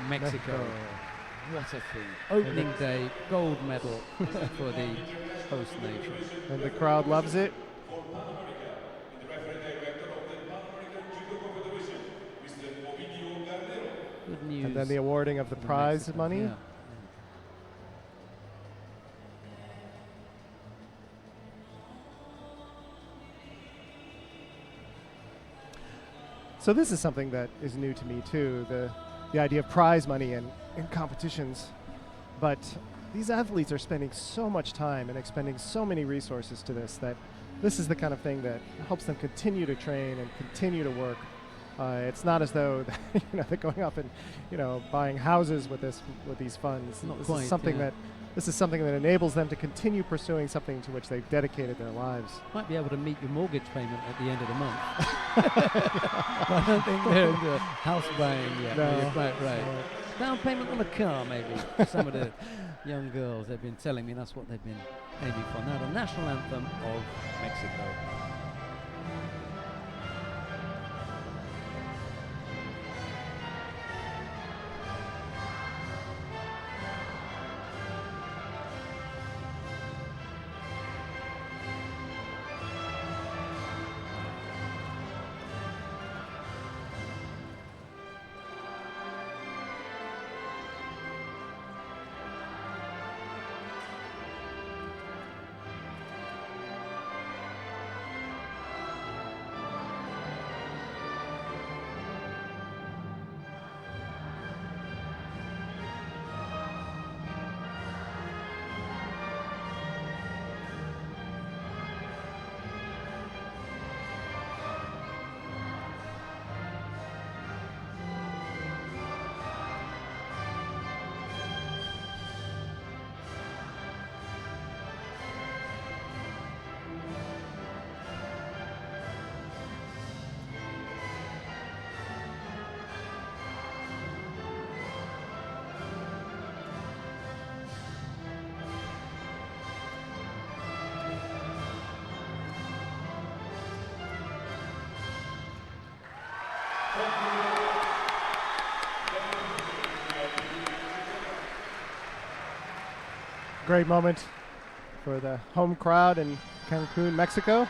Mexico. What a thing. Opening day gold medal for the host nation. And the crowd loves it. Good news. And then the awarding of the prize Mexico. money. Yeah. So this is something that is new to me too, the idea of prize money in competitions. But these athletes are spending so much time and expending so many resources to this, that this is the kind of thing that helps them continue to train and continue to work. It's not as though they're going off and buying houses with these funds. Not this quite, is something yeah. this is something that enables them to continue pursuing something to which they've dedicated their lives. Might be able to meet your mortgage payment at the end of the month. I don't think they're into house buying yet. No. You're quite right. Down payment on a car, maybe. Some of the young girls, they've been telling me that's what they've been aiming for. Now, the national anthem of Mexico. Great moment for the home crowd in Cancun, Mexico.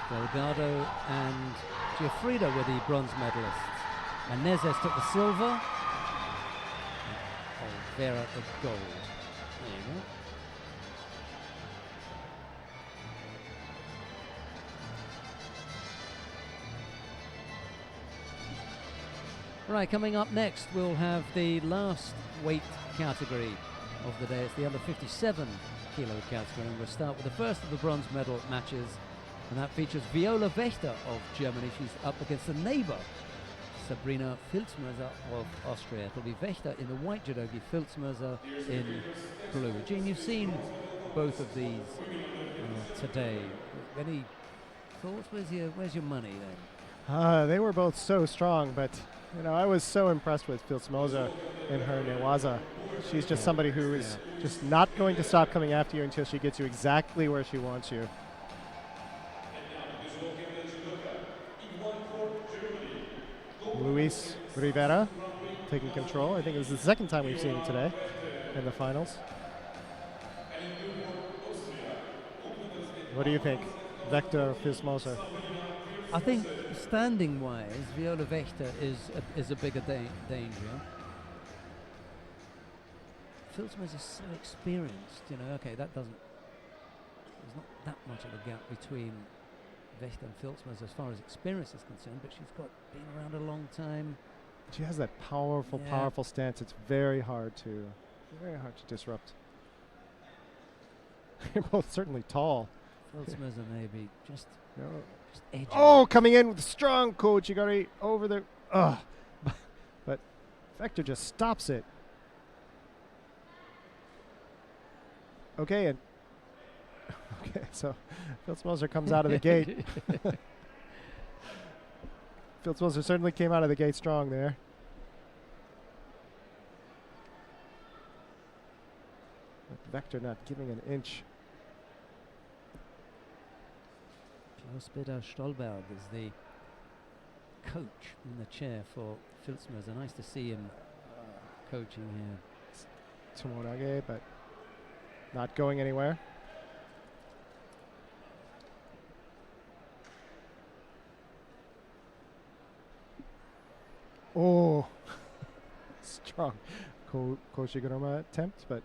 Delgado and Giuffrida were the bronze medalists. Menezes took the silver. Olvera the gold. There you go. Right, coming up next, we'll have the last weight category of the day. It's the under 57 kilo category, and we'll start with the first of the bronze medal matches, and that features Viola Wächter of Germany. She's up against the neighbor, Sabrina Filzmöser of Austria. It'll be Wächter in the white judogi, Filzmöser in blue. Jean, you've seen both of these today. Any thoughts? Where's your money then? They were both so strong, but I was so impressed with Filzmöser in her newaza. She's just somebody who is just not going to stop coming after you until she gets you exactly where she wants you. Luis Rivera taking control. I think it was the second time we've seen him today in the finals. What do you think, Wächter or Filzmöser? I think standing-wise, Viola Wächter is a bigger danger. Filzmöser is so experienced, okay, there's not that much of a gap between Wächter and Filzmöser as far as experience is concerned, but she's been around a long time. She has that powerful stance. It's very hard to disrupt. You're both certainly tall. Filzmöser maybe just edging. Oh, coming in with a strong Kouchigari over the. But Wächter just stops it. Okay, so Filzmöser comes out of the gate. Filzmöser certainly came out of the gate strong there. But Wächter not giving an inch. Klaus-Peter Stolberg is the coach in the chair for Filzmöser. Nice to see him coaching here. Tomonage, but not going anywhere. Oh, strong Koshiguruma attempt, but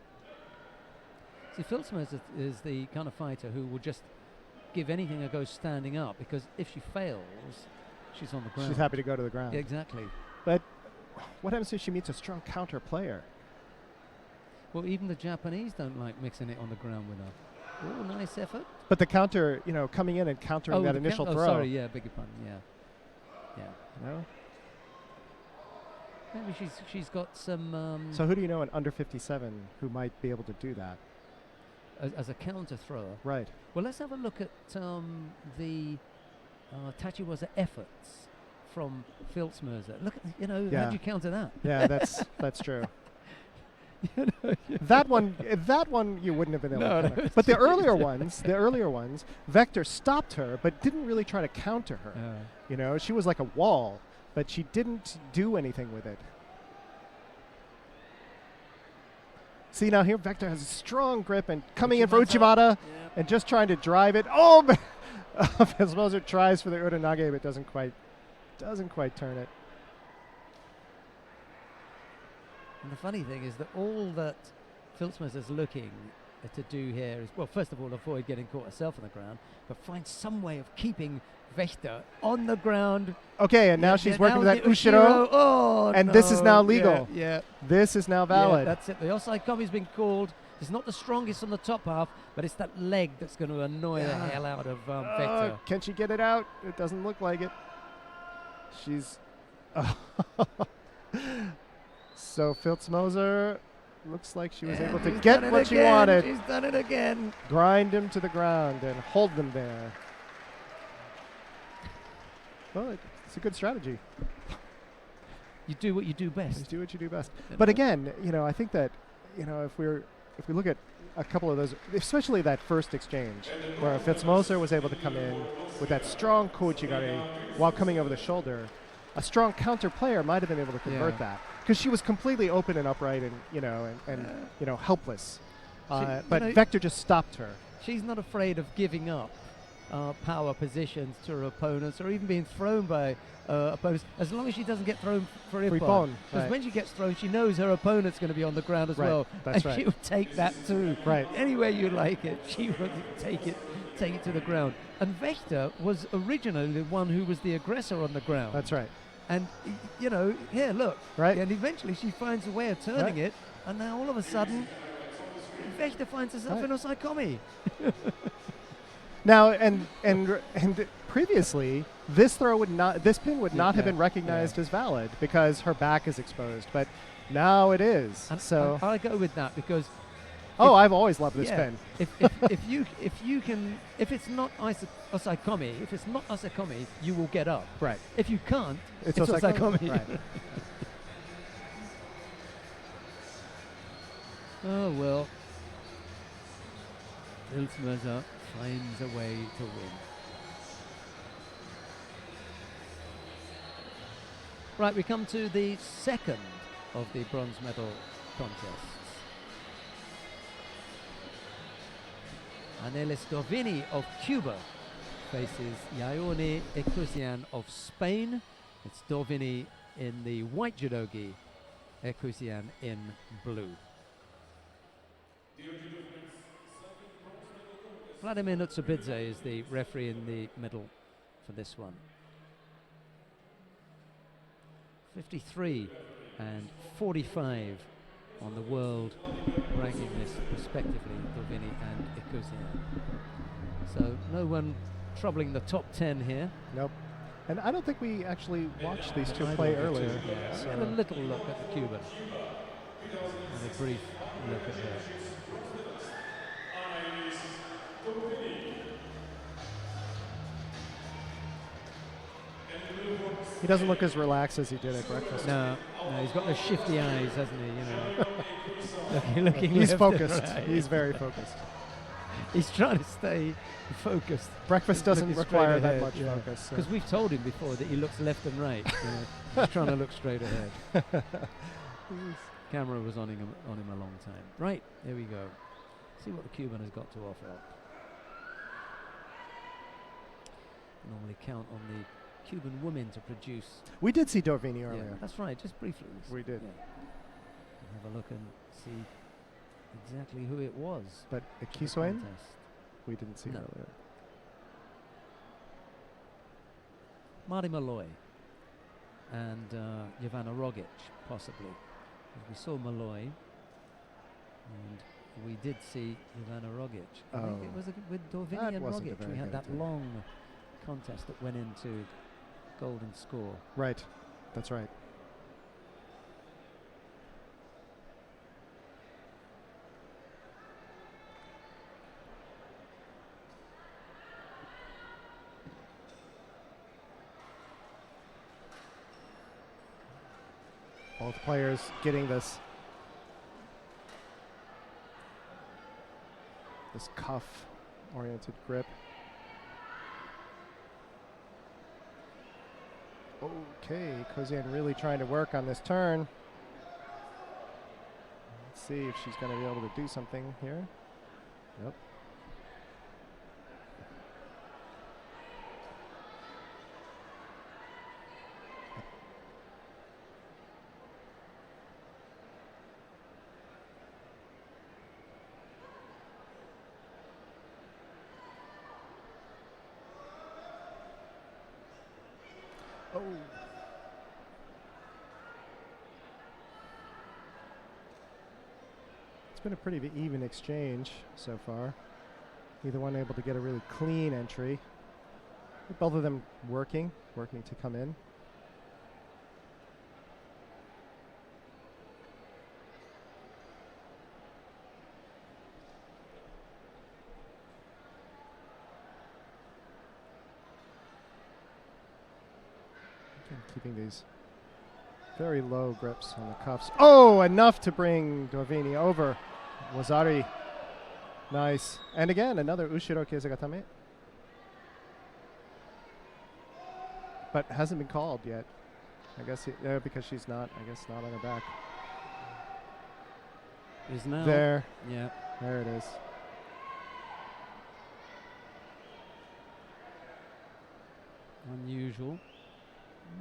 see, Filzmöser is the kind of fighter who will just give anything a go standing up, because if she fails, she's on the ground. She's happy to go to the ground. Yeah, exactly. But what happens if she meets a strong counter player? Well, even the Japanese don't like mixing it on the ground with her. Oh, nice effort. But the counter, coming in and countering that initial throw. Oh, sorry, yeah, beg your pardon, yeah. No? Maybe she's got some. So who do you know in under 57 who might be able to do that? As a counter thrower? Right. Well, let's have a look at the Tachiwaza efforts from Filzmöser. Look at, how do you counter that? Yeah, that's true. That one you wouldn't have been able to counter. But the earlier ones, Wächter stopped her, but didn't really try to counter her. She was like a wall, but she didn't do anything with it. See, now here Wächter has a strong grip and coming in for Uchimata and just trying to drive it. Oh, but Filzmöser tries for the Uranage, but doesn't quite turn it. And the funny thing is that all that Filzmöser is looking to do here is, well, first of all, avoid getting caught herself on the ground, but find some way of keeping Wächter on the ground. Okay, and now she's working with that Ushiro. Oh, and no. this is now legal. Yeah. This is now valid. Yeah, that's it. The offside commy's been called. It's not the strongest on the top half, but it's that leg that's going to annoy the hell out of Wächter. Can she get it out? It doesn't look like it. She's... So Filzmöser looks like she was able to get what she wanted. She's done it again. Grind him to the ground and hold them there. Well, it's a good strategy. You do what you do best. You do what you do best. But again, I think that, if we look at a couple of those, especially that first exchange, where Filzmöser was able to come in with that strong Kouchigari while coming over the shoulder, a strong counter player might have been able to convert that, because she was completely open and upright and helpless. But Wächter just stopped her. She's not afraid of giving up power positions to her opponents, or even being thrown by opponents, as long as she doesn't get thrown for ippon. Because when she gets thrown, she knows her opponent's going to be on the ground as well. That's and she'll take that too. Right. Anywhere you like it, she will take it to the ground. And Wächter was originally the one who was the aggressor on the ground. That's right. And, here, look. Right. And eventually she finds a way of turning it, and now all of a sudden Fechter finds herself Right. in Osaikomi. Now, and previously, this pin would not have been recognized as valid because her back is exposed, but now it is. And So, I go with that because I've always loved this yeah, pin. if it's not Osaikomi, if it's not Osaikomi, you will get up. Right. If you can't, it's Osaikomi. Osaikomi. Right. Oh well. Hilsmerzer finds a way to win. Right, we come to the second of the bronze medal contests. Anel Estovini of Cuba faces Ione Ekusian of Spain. It's Dovini in the white judogi, Ekusian in blue. Vladimir Nutsubidze is the referee in the middle for this one. 53 and 45 on the world ranking list respectively, Dovini and Ekusian. So no one troubling the top 10 here. Nope. And I don't think we actually watched these two I play don't think earlier. so, yeah. So We had a little look at the Cuban and a brief look at her. he doesn't look as relaxed as he did at breakfast. No, he's got those shifty eyes, hasn't he? You know, looking He's left and focused. right. He's very focused. He's trying to stay focused. Breakfast doesn't Looking require straight that ahead, much yeah. focus. so. Because we've told him before that he looks left and right. You know. He's trying to look straight ahead. Camera was on him a long time. Right, here we go. See what the Cuban has got to offer. Normally count on the Cuban women to produce. We did see Dovini Yeah, earlier. that's right, just briefly. We did. Yeah. Have a look and see exactly who it was. But the Kiswain, contest. we didn't see No. earlier. Marty Malloy and Jovana Rogic, possibly. We saw Malloy, and we did see Jovana Rogic. I think it Oh. was with Dovini That and wasn't a Rogic. very We had good that attempt. long contest that went into golden score. Right. That's right. Both players getting this cuff oriented grip. Okay, Kozan really trying to work on this turn. Let's see if she's going to be able to do something here. Yep. Oh. It's been a pretty even exchange so far. Neither one able to get a really clean entry. Both of them working to come in. Keeping these very low grips on the cuffs. Oh, enough to bring Dovini over. Wazari. Nice. And again, another Ushiro Keizagatame. But hasn't been called yet. I guess because she's not, not on her back. Is now. There. Yeah. There it is. Unusual.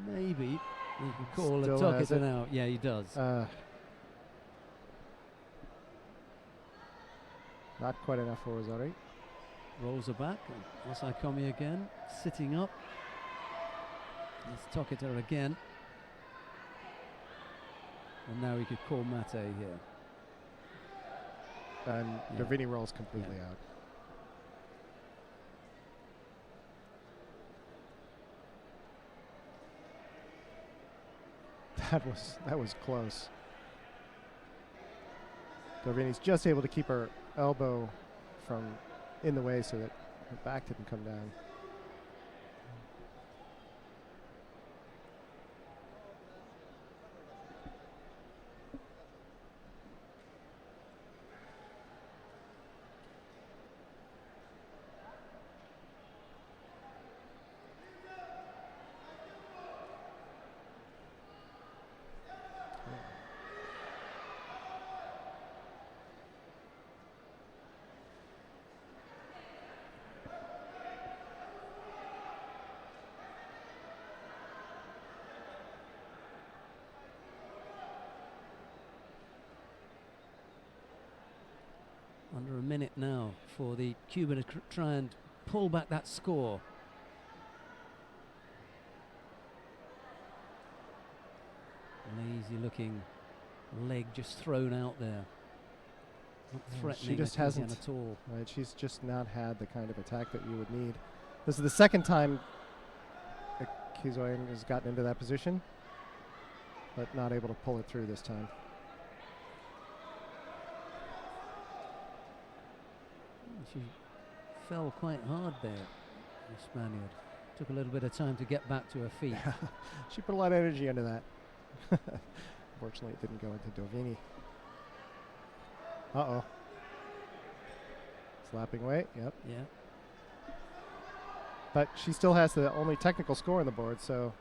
Maybe he can call Still a has Tokita it. now. Yeah, he does. Not quite enough for Wazari. Rolls her back. And Osaikomi again, sitting up. It's Tokita again. And now he could call Mate here. and Yeah. Dorvini rolls completely out. That was close. Dorvini's just able to keep her elbow from in the way so that her back didn't come down. Under a minute now for the Cuban to try and pull back that score. Lazy looking leg just thrown out there. Not threatening She just Akizian hasn't at all. Right, she's just not had the kind of attack that you would need. This is the second time Akizian has gotten into that position, but not able to pull it through this time. She fell quite hard there, the Spaniard. Took a little bit of time to get back to her feet. She put a lot of energy into that. Unfortunately, it didn't go into Dorvini. Uh-oh. Slapping weight, yep. Yeah. But she still has the only technical score on the board, so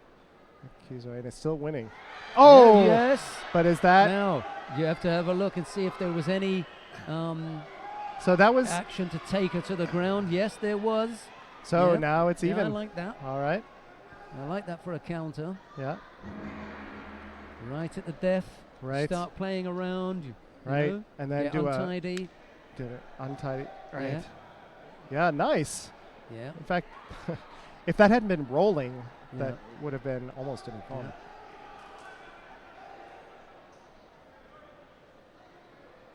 Akizian is still winning. Oh! Yes! But is that... Now, you have to have a look and see if there was any So that was... action to take her to the ground. Yes, there was. So Yeah. now it's Yeah, even. I like that. All right. I like that for a counter. Yeah. Right at the death. Right. Start playing around. You Right. know, And then get do untidy. a untidy. Right. Yeah. Yeah, nice. Yeah. In fact, if that hadn't been rolling, Yeah. that would have been almost an opponent.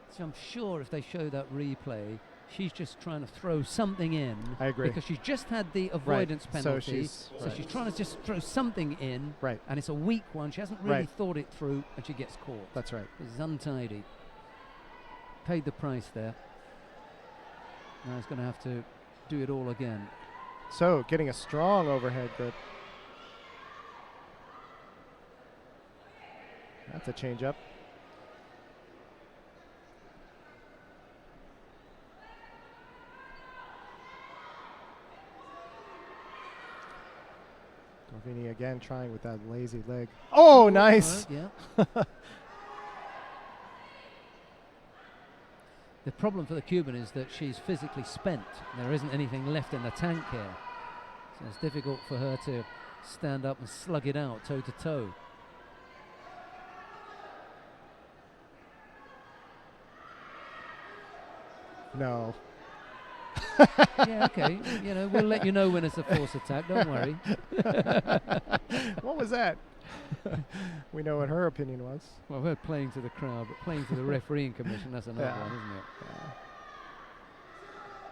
So I'm sure if they show that replay, she's just trying to throw something in. I agree. Because she's just had the avoidance penalty. So She's trying to just throw something in. Right. And it's a weak one. She hasn't really Right. thought it through, and she gets caught. That's right. It's untidy. Paid the price there. Now he's going to have to do it all again. So getting a strong overhead grip. That's a change up. Dorvini again trying with that lazy leg. Oh, nice. Yeah. The problem for the Cuban is that she's physically spent. There isn't anything left in the tank here. So it's difficult for her to stand up and slug it out toe to toe. No. Yeah, okay. You know, we'll let you know when it's a force attack. Don't worry. What was that? We know what her opinion was. Well, we're playing to the crowd, but playing to the refereeing commission, that's another Yeah. one, isn't it?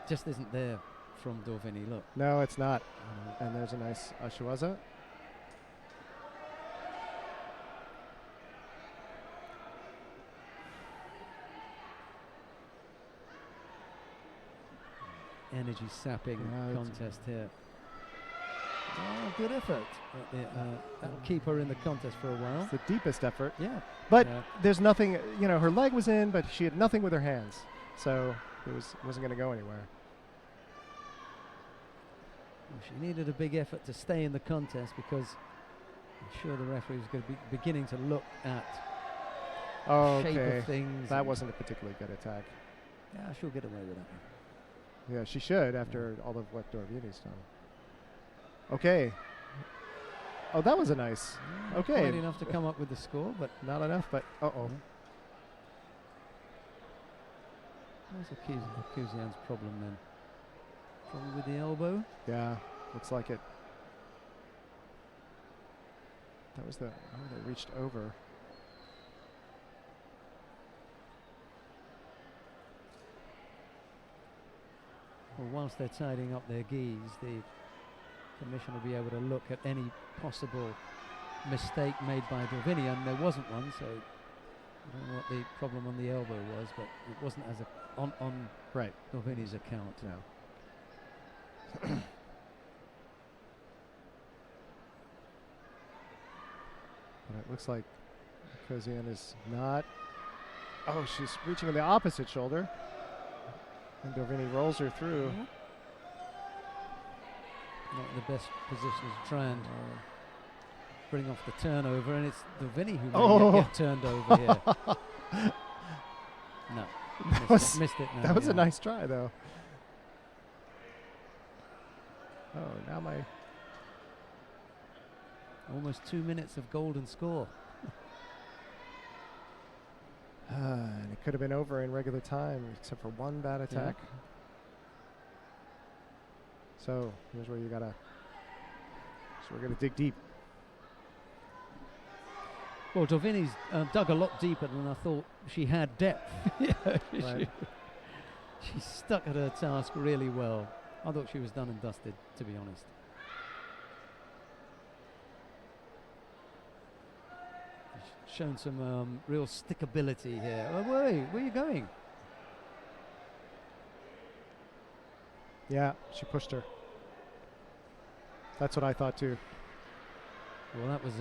Just isn't there from Dorvini. Look. No, it's not. And there's a nice Ashiwaza. Energy sapping Yeah, contest here. Oh, good effort. That'll keep her in the contest for a while. It's the deepest effort. Yeah. But Yeah. there's nothing, you know, her leg was in, but she had nothing with her hands. So it wasn't going to go anywhere. Well, she needed a big effort to stay in the contest because I'm sure the referee was going to be beginning to look at shape Okay. of things. That wasn't a particularly good attack. Yeah, she'll get away with that. Yeah, she should after all of what Dorvini's done. Okay. Oh, that was a nice. Not Okay. quite enough to come up with the score, but Not enough, but uh-oh. that's Akizian's problem then. Problem with the elbow. Yeah, looks like it. That was the, oh, they reached over. Well, whilst they're tidying up their gis, the commission will be able to look at any possible mistake made by Dorvini, and there wasn't one, so I don't know what the problem on the elbow was, but it wasn't as a on Right. Dorvini's account. No. But it looks like Kosian is not. Oh, she's reaching in the opposite shoulder. And Dorvini rolls her through. Not in the best position to try and bring off the turnover, and it's Dorvini who may get turned over here. No, missed it now. That was a nice try, though. Oh, now my... Almost 2 minutes of golden score. And it could have been over in regular time, except for one bad attack. Yeah. So here's where you gotta. So we're gonna dig deep. Well, Dorvini's dug a lot deeper than I thought she had depth. Right. She stuck at her task really well. I thought she was done and dusted, to be honest. She's shown some real stickability here. Oh, wait, where are you going? Yeah, she pushed her. That's what I thought too. Well, that was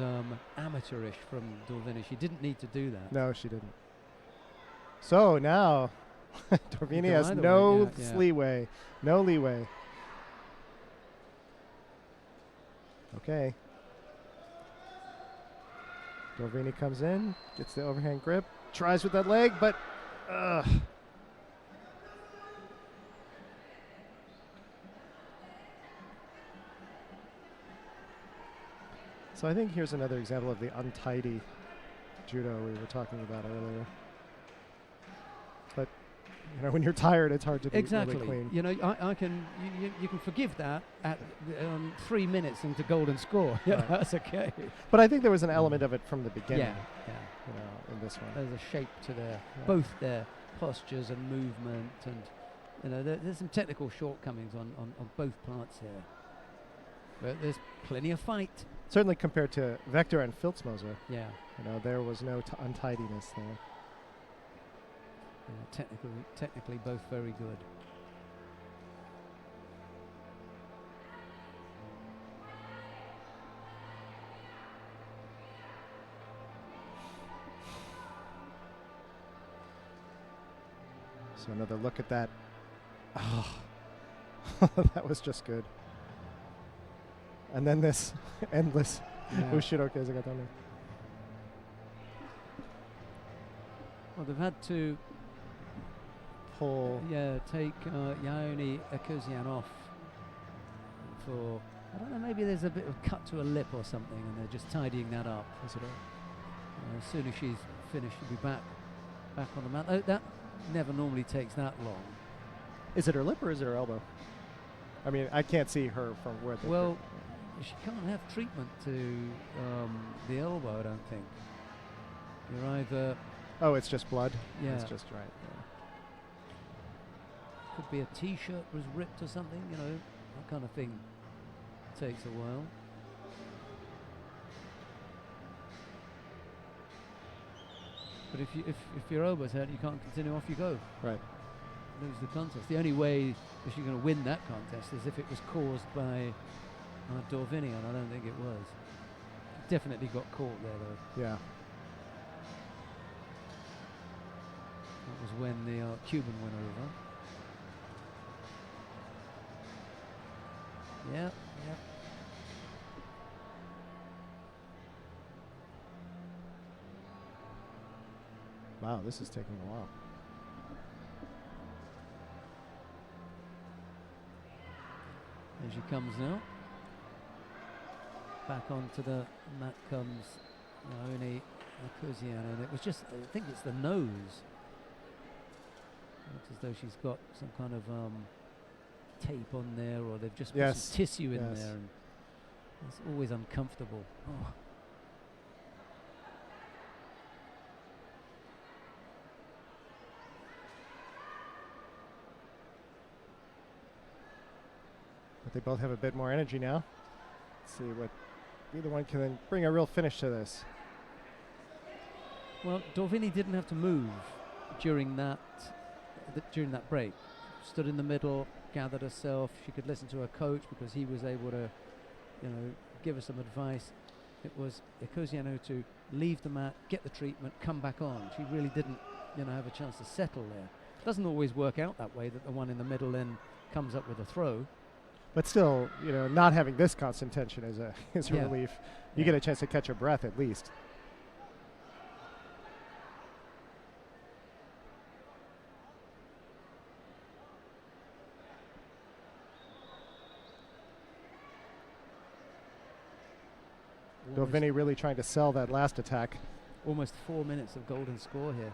amateurish from Dorvini. She didn't need to do that. No, she didn't. So now, Dorvini has no leeway. No leeway. Okay. Dorvini comes in, gets the overhand grip, tries with that leg, but so I think here's another example of the untidy judo we were talking about earlier. But you know, when you're tired, it's hard to be really clean. You know, I can you can forgive that at 3 minutes into golden score. Yeah, Right. that's okay. But I think there was an element of it from the beginning. Yeah. You know, in this one. There's a shape to both their postures and movement, and you know, there's some technical shortcomings on both parts here. But there's plenty of fight. Certainly compared to Vector and Filzmoser. Yeah. You know, there was no untidiness there. Technically both very good. So another look at that. Oh, that was just good. And then this endless Ushiroke Izugatame. Well, they've had to take Yaoni Akosian off for, I don't know, maybe there's a bit of cut to a lip or something, and they're just tidying that up. Is it As soon as she's finished, she'll be back on the mat. Oh, that never normally takes that long. Is it her lip or is it her elbow? I mean, I can't see her from where the... Well, she can't have treatment to the elbow, I don't think. You're either... Oh, it's just blood? Yeah. It's just right. Yeah. Could be a T-shirt was ripped or something, you know, that kind of thing takes a while. But if your elbow's hurt, you can't continue, off you go. Right. Lose the contest. The only way that you're going to win that contest is if it was caused by Dorvini, and I don't think it was. Definitely got caught there, though. Yeah. That was when the Cuban went over. Yeah. Wow, this is taking a while. There she comes now. Back onto the mat comes Naomi Akosian, and it was just, I think it's the nose. Looks as though she's got some kind of tape on there, or they've just put some tissue in there, and it's always uncomfortable. Oh. But they both have a bit more energy now. Let's see what either one can then bring a real finish to this. Well, Dorvini didn't have to move during that break. Stood in the middle, gathered herself. She could listen to her coach because he was able to, give her some advice. It was Ekosiano to leave the mat, get the treatment, come back on. She really didn't, have a chance to settle there. Doesn't always work out that way, that the one in the middle then comes up with a throw. But still, not having this constant tension is a relief. You get a chance to catch your breath at least. Dorvini really trying to sell that last attack. Almost 4 minutes of golden score here.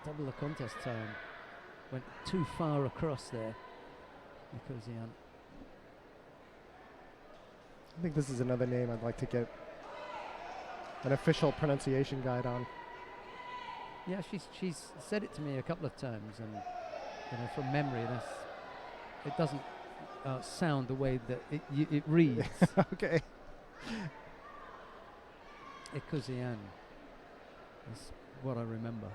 Double the contest time. Went too far across there. Ekosian. I think this is another name I'd like to get an official pronunciation guide on. Yeah, she's said it to me a couple of times, and from memory, it doesn't sound the way that it reads. Okay. Ekosian is what I remember.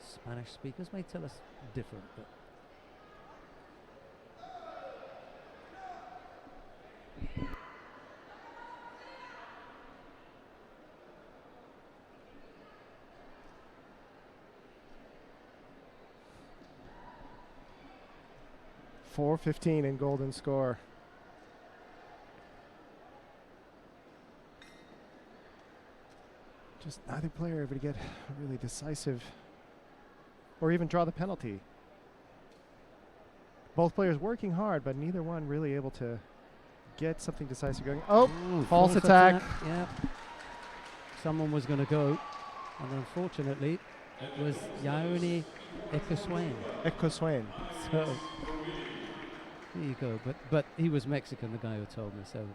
Spanish speakers may tell us different, but .415 in golden score. Just neither player able to get a really decisive or even draw the penalty. Both players working hard, but neither one really able to get something decisive going. Oh, false attack. Yeah. Someone was going to go, and unfortunately, it was Yaoni Ekoswain. Ekoswain. So there you go. But he was Mexican, the guy who told me. So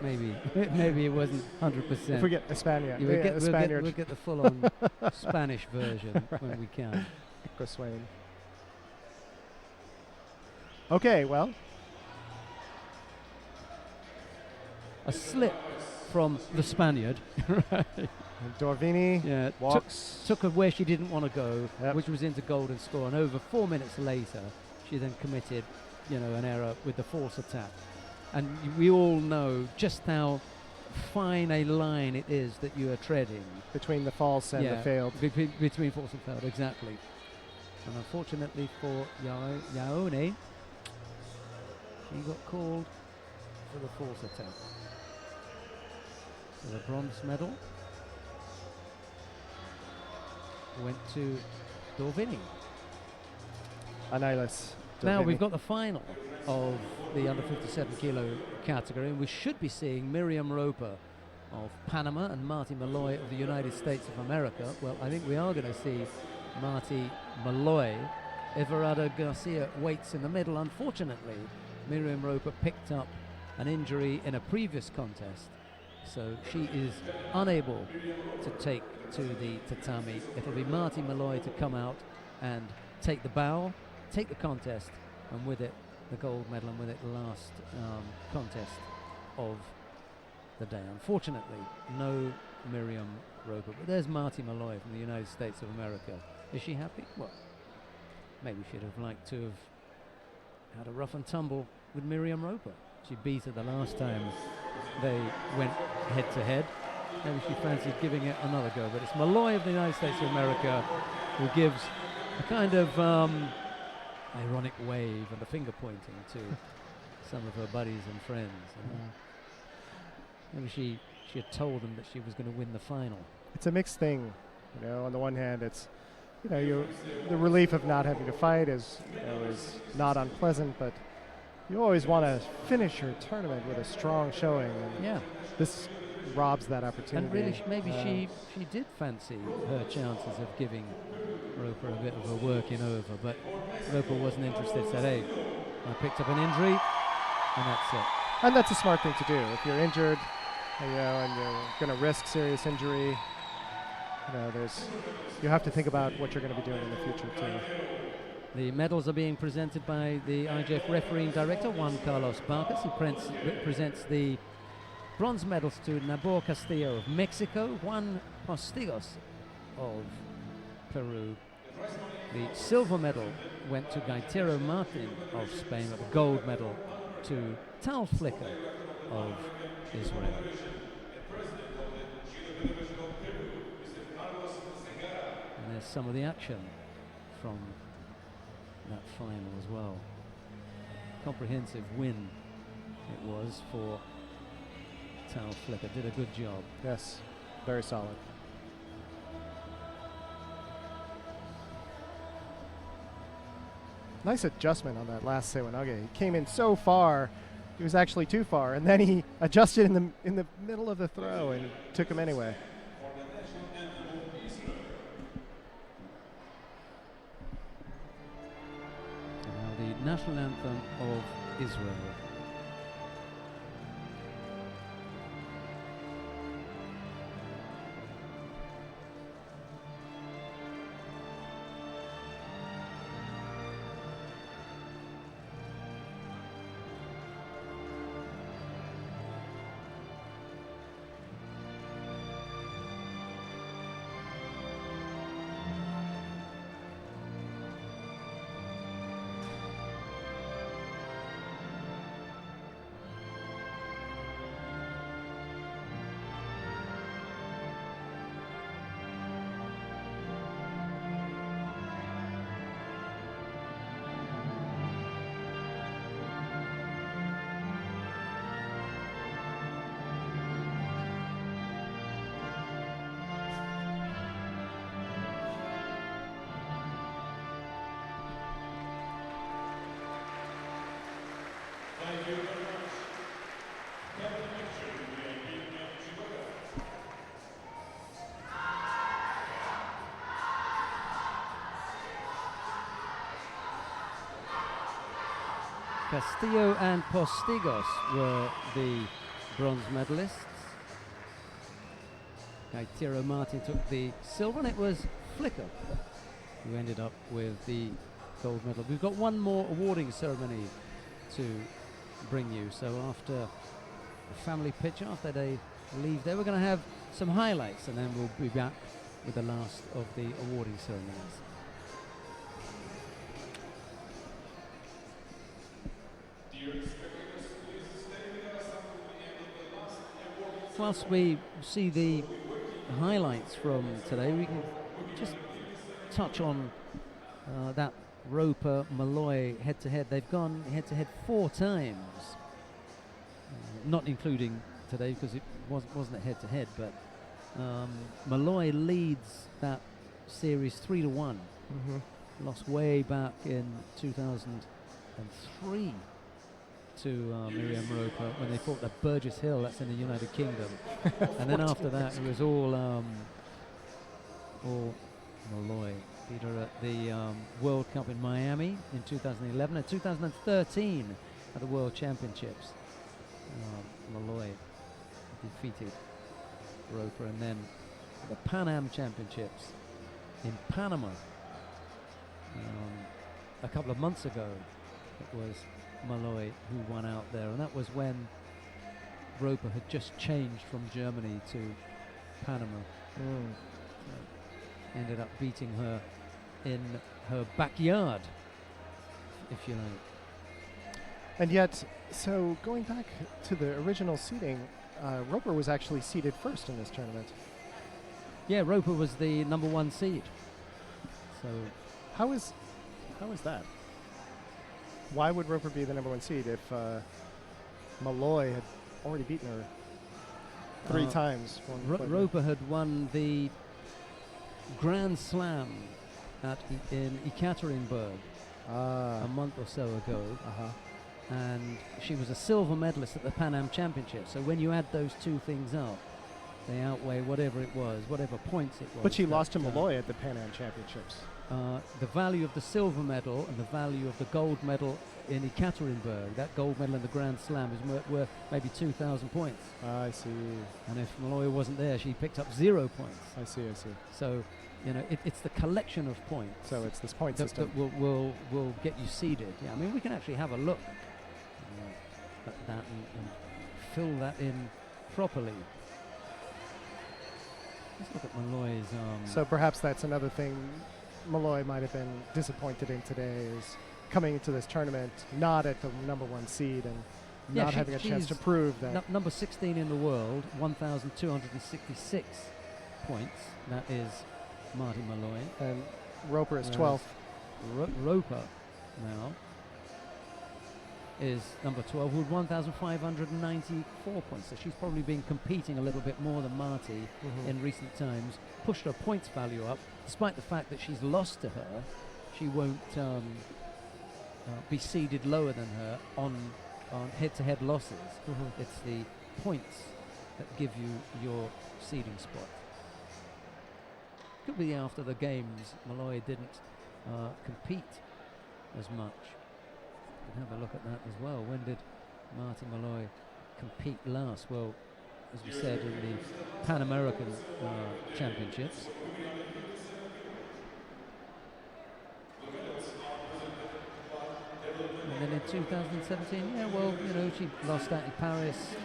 maybe it wasn't 100%. If we get Espana, we'll get the full-on Spanish version when we can. Ekoswain. Okay, well. A slip from the Spaniard. Right. And Dorvini walks. Took her where she didn't want to go, which was into golden score. And over 4 minutes later, she then committed, an error with the false attack. And we all know just how fine a line it is that you are treading. Between the false and the failed. Between false and failed, exactly. And unfortunately for Yaone, he got called for the false attack. So the bronze medal went to Dorvini. Anilis. Now we've got the final of the under 57 kilo category, and we should be seeing Miriam Roper of Panama and Marty Malloy of the United States of America. Well, I think we are going to see Marty Malloy. Everardo Garcia waits in the middle. Unfortunately, Miriam Roper picked up an injury in a previous contest, so she is unable to take to the tatami. It'll be Marty Malloy to come out and take the bow, take the contest, and with it the gold medal, and with it the last contest of the day. Unfortunately, no Miriam Roper, but there's Marty Malloy from the United States of America. Is she happy? Well, maybe she'd have liked to have had a rough and tumble with Miriam Roper. She beat her the last time they went head to head. Maybe she fancied giving it another go, but it's Malloy of the United States of America who gives a kind of ironic wave and a finger pointing to some of her buddies and friends. Maybe she had told them that she was going to win the final. It's a mixed thing, on the one hand it's the relief of not having to fight is not unpleasant, but you always want to finish your tournament with a strong showing, and this robs that opportunity. And really, maybe she did fancy her chances of giving Roper a bit of a working over, but Roper wasn't interested. Said, "Hey, I picked up an injury, and that's it." And that's a smart thing to do. If you're injured, and you're going to risk serious injury, you have to think about what you're going to be doing in the future too. The medals are being presented by the IJF refereeing director, Juan Carlos Barcas. He presents the bronze medals to Nabor Castillo of Mexico, Juan Postigos of Peru. The silver medal went to Gaitero Martin of Spain, the gold medal to Tal Flicker of Israel. And there's some of the action from that final as well. Comprehensive win it was for Tal Flicker. Did a good job. Yes, very solid. Nice adjustment on that last Sewanage. He came in so far, he was actually too far, and then he adjusted in the middle of the throw and took him anyway. Now the national anthem of Israel. Castillo and Postigos were the bronze medalists. Gaitero Martin took the silver, and it was Flicker who ended up with the gold medal. We've got one more awarding ceremony to bring you, so after the family picture, after they leave there, we're going to have some highlights, and then we'll be back with the last of the awarding ceremonies. Whilst we see the highlights from today, we can just touch on that Roper Malloy head-to-head. They've gone head-to-head 4 times, not including today because it wasn't a head-to-head, but Malloy leads that series 3-1. Mm-hmm. Lost way back in 2003 to Miriam Roper when they fought at Burgess Hill, that's in the United Kingdom. And then after that it was all Malloy. Beat her at the World Cup in Miami in 2011 and 2013 at the World Championships. Malloy defeated Roper, and then the Pan Am Championships in Panama a couple of months ago. It was Malloy who won out there, and that was when Roper had just changed from Germany to Panama. So ended up beating her in her backyard, if you like. And yet, so going back to the original seeding, Roper was actually seeded first in this tournament. Yeah, Roper was the #1 seed. So how is that? Why would Roper be the #1 seed if Malloy had already beaten her 3 times? Roper had won the Grand Slam in Ekaterinburg a month or so ago, and she was a silver medalist at the Pan Am Championship. So when you add those 2 things up, they outweigh whatever it was, whatever points it was. But she lost to Malloy at the Pan Am Championships. The value of the silver medal and the value of the gold medal in Ekaterinburg, that gold medal in the Grand Slam, is worth maybe 2,000 points. I see. And if Malloy wasn't there, she picked up 0 points. I see. So You know, it's the collection of points. So it's this point that system. will get you seeded. Yeah, I mean, we can actually have a look at that and fill that in properly. Let's look at Malloy's. So perhaps that's another thing Malloy might have been disappointed in today, is coming into this tournament not at the #1 seed and not having a chance to prove that. Number 16 in the world, 1,266 points. That is Marty Malloy. And Roper is 12th. Roper now is number 12 with 1,594 points. So she's probably been competing a little bit more than Marty in recent times. Pushed her points value up, despite the fact that she's lost to her. She won't be seeded lower than her on head-to-head losses. It's the points that give you your seeding spot. Could be after the games Malloy didn't compete as much. We'll have a look at that as well. When did Marty Malloy compete last? Well, as we said, in the Pan American Championships. And then in 2017, yeah, well, you know, she lost out in Paris,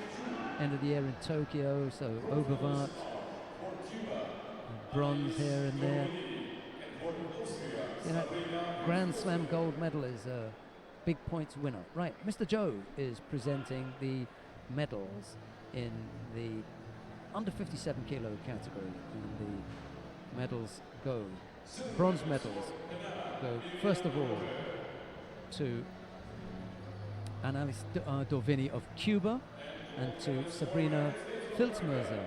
end of the year in Tokyo, so Obervart, bronze here and there. You know, Grand Slam gold medal is a big points winner. Right, Mr. Joe is presenting the medals in the under 57 kilo category, and the medals go, bronze medals go first of all to Annalise Dorvini of Cuba and to Sabrina Filzmerzer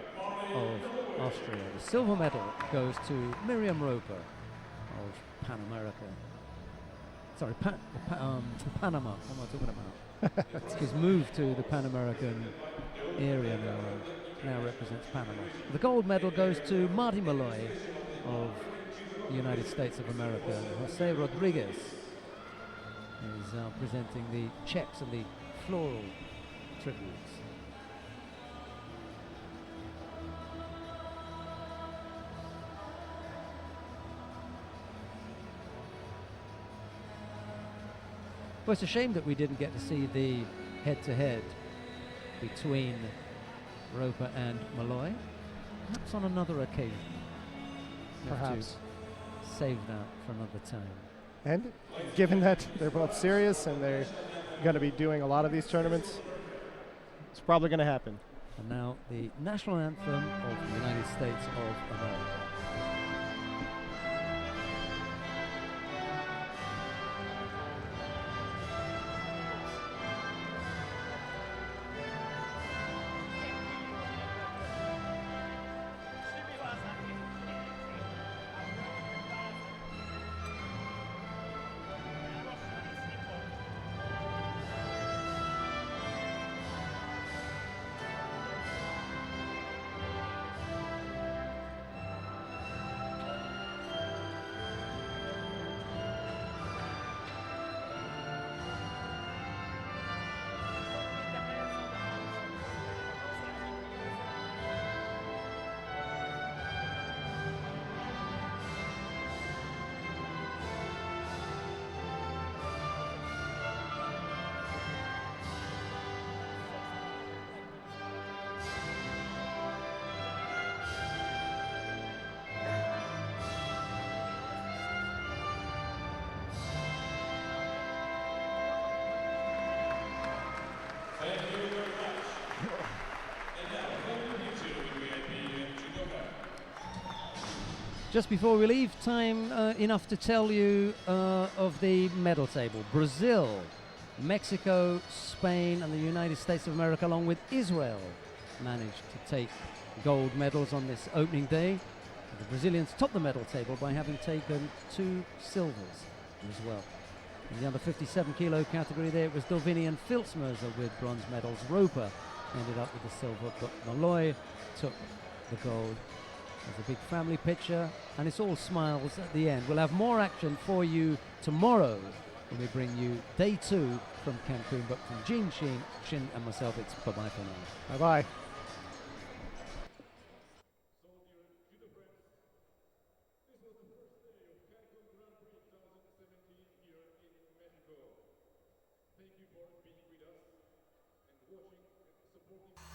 of Austria. The silver medal goes to Miriam Roper of Pan America. Sorry, Panama. What am I talking about? She's moved to the Pan American area now and now represents Panama. The gold medal goes to Marty Malloy of the United States of America. Jose Rodriguez is presenting the checks and the floral tributes. Well, it's a shame that we didn't get to see the head-to-head between Roper and Malloy. Perhaps on another occasion. We'll have to save that for another time. And given that they're both serious and they're going to be doing a lot of these tournaments, it's probably going to happen. And now the national anthem of the United States of America. Just before we leave, time enough to tell you of the medal table. Brazil, Mexico, Spain, and the United States of America, along with Israel, managed to take gold medals on this opening day. The Brazilians topped the medal table by having taken 2 silvers as well. In the under 57 kilo category there, it was Dorvini and Filzmerzer with bronze medals. Roper ended up with the silver, but Malloy took the gold. There's a big family picture, and it's all smiles at the end. We'll have more action for you tomorrow when we bring you day 2 from Cancun. But from Jin, Shin, and myself, it's bye-bye for now. Bye-bye. watching and supporting.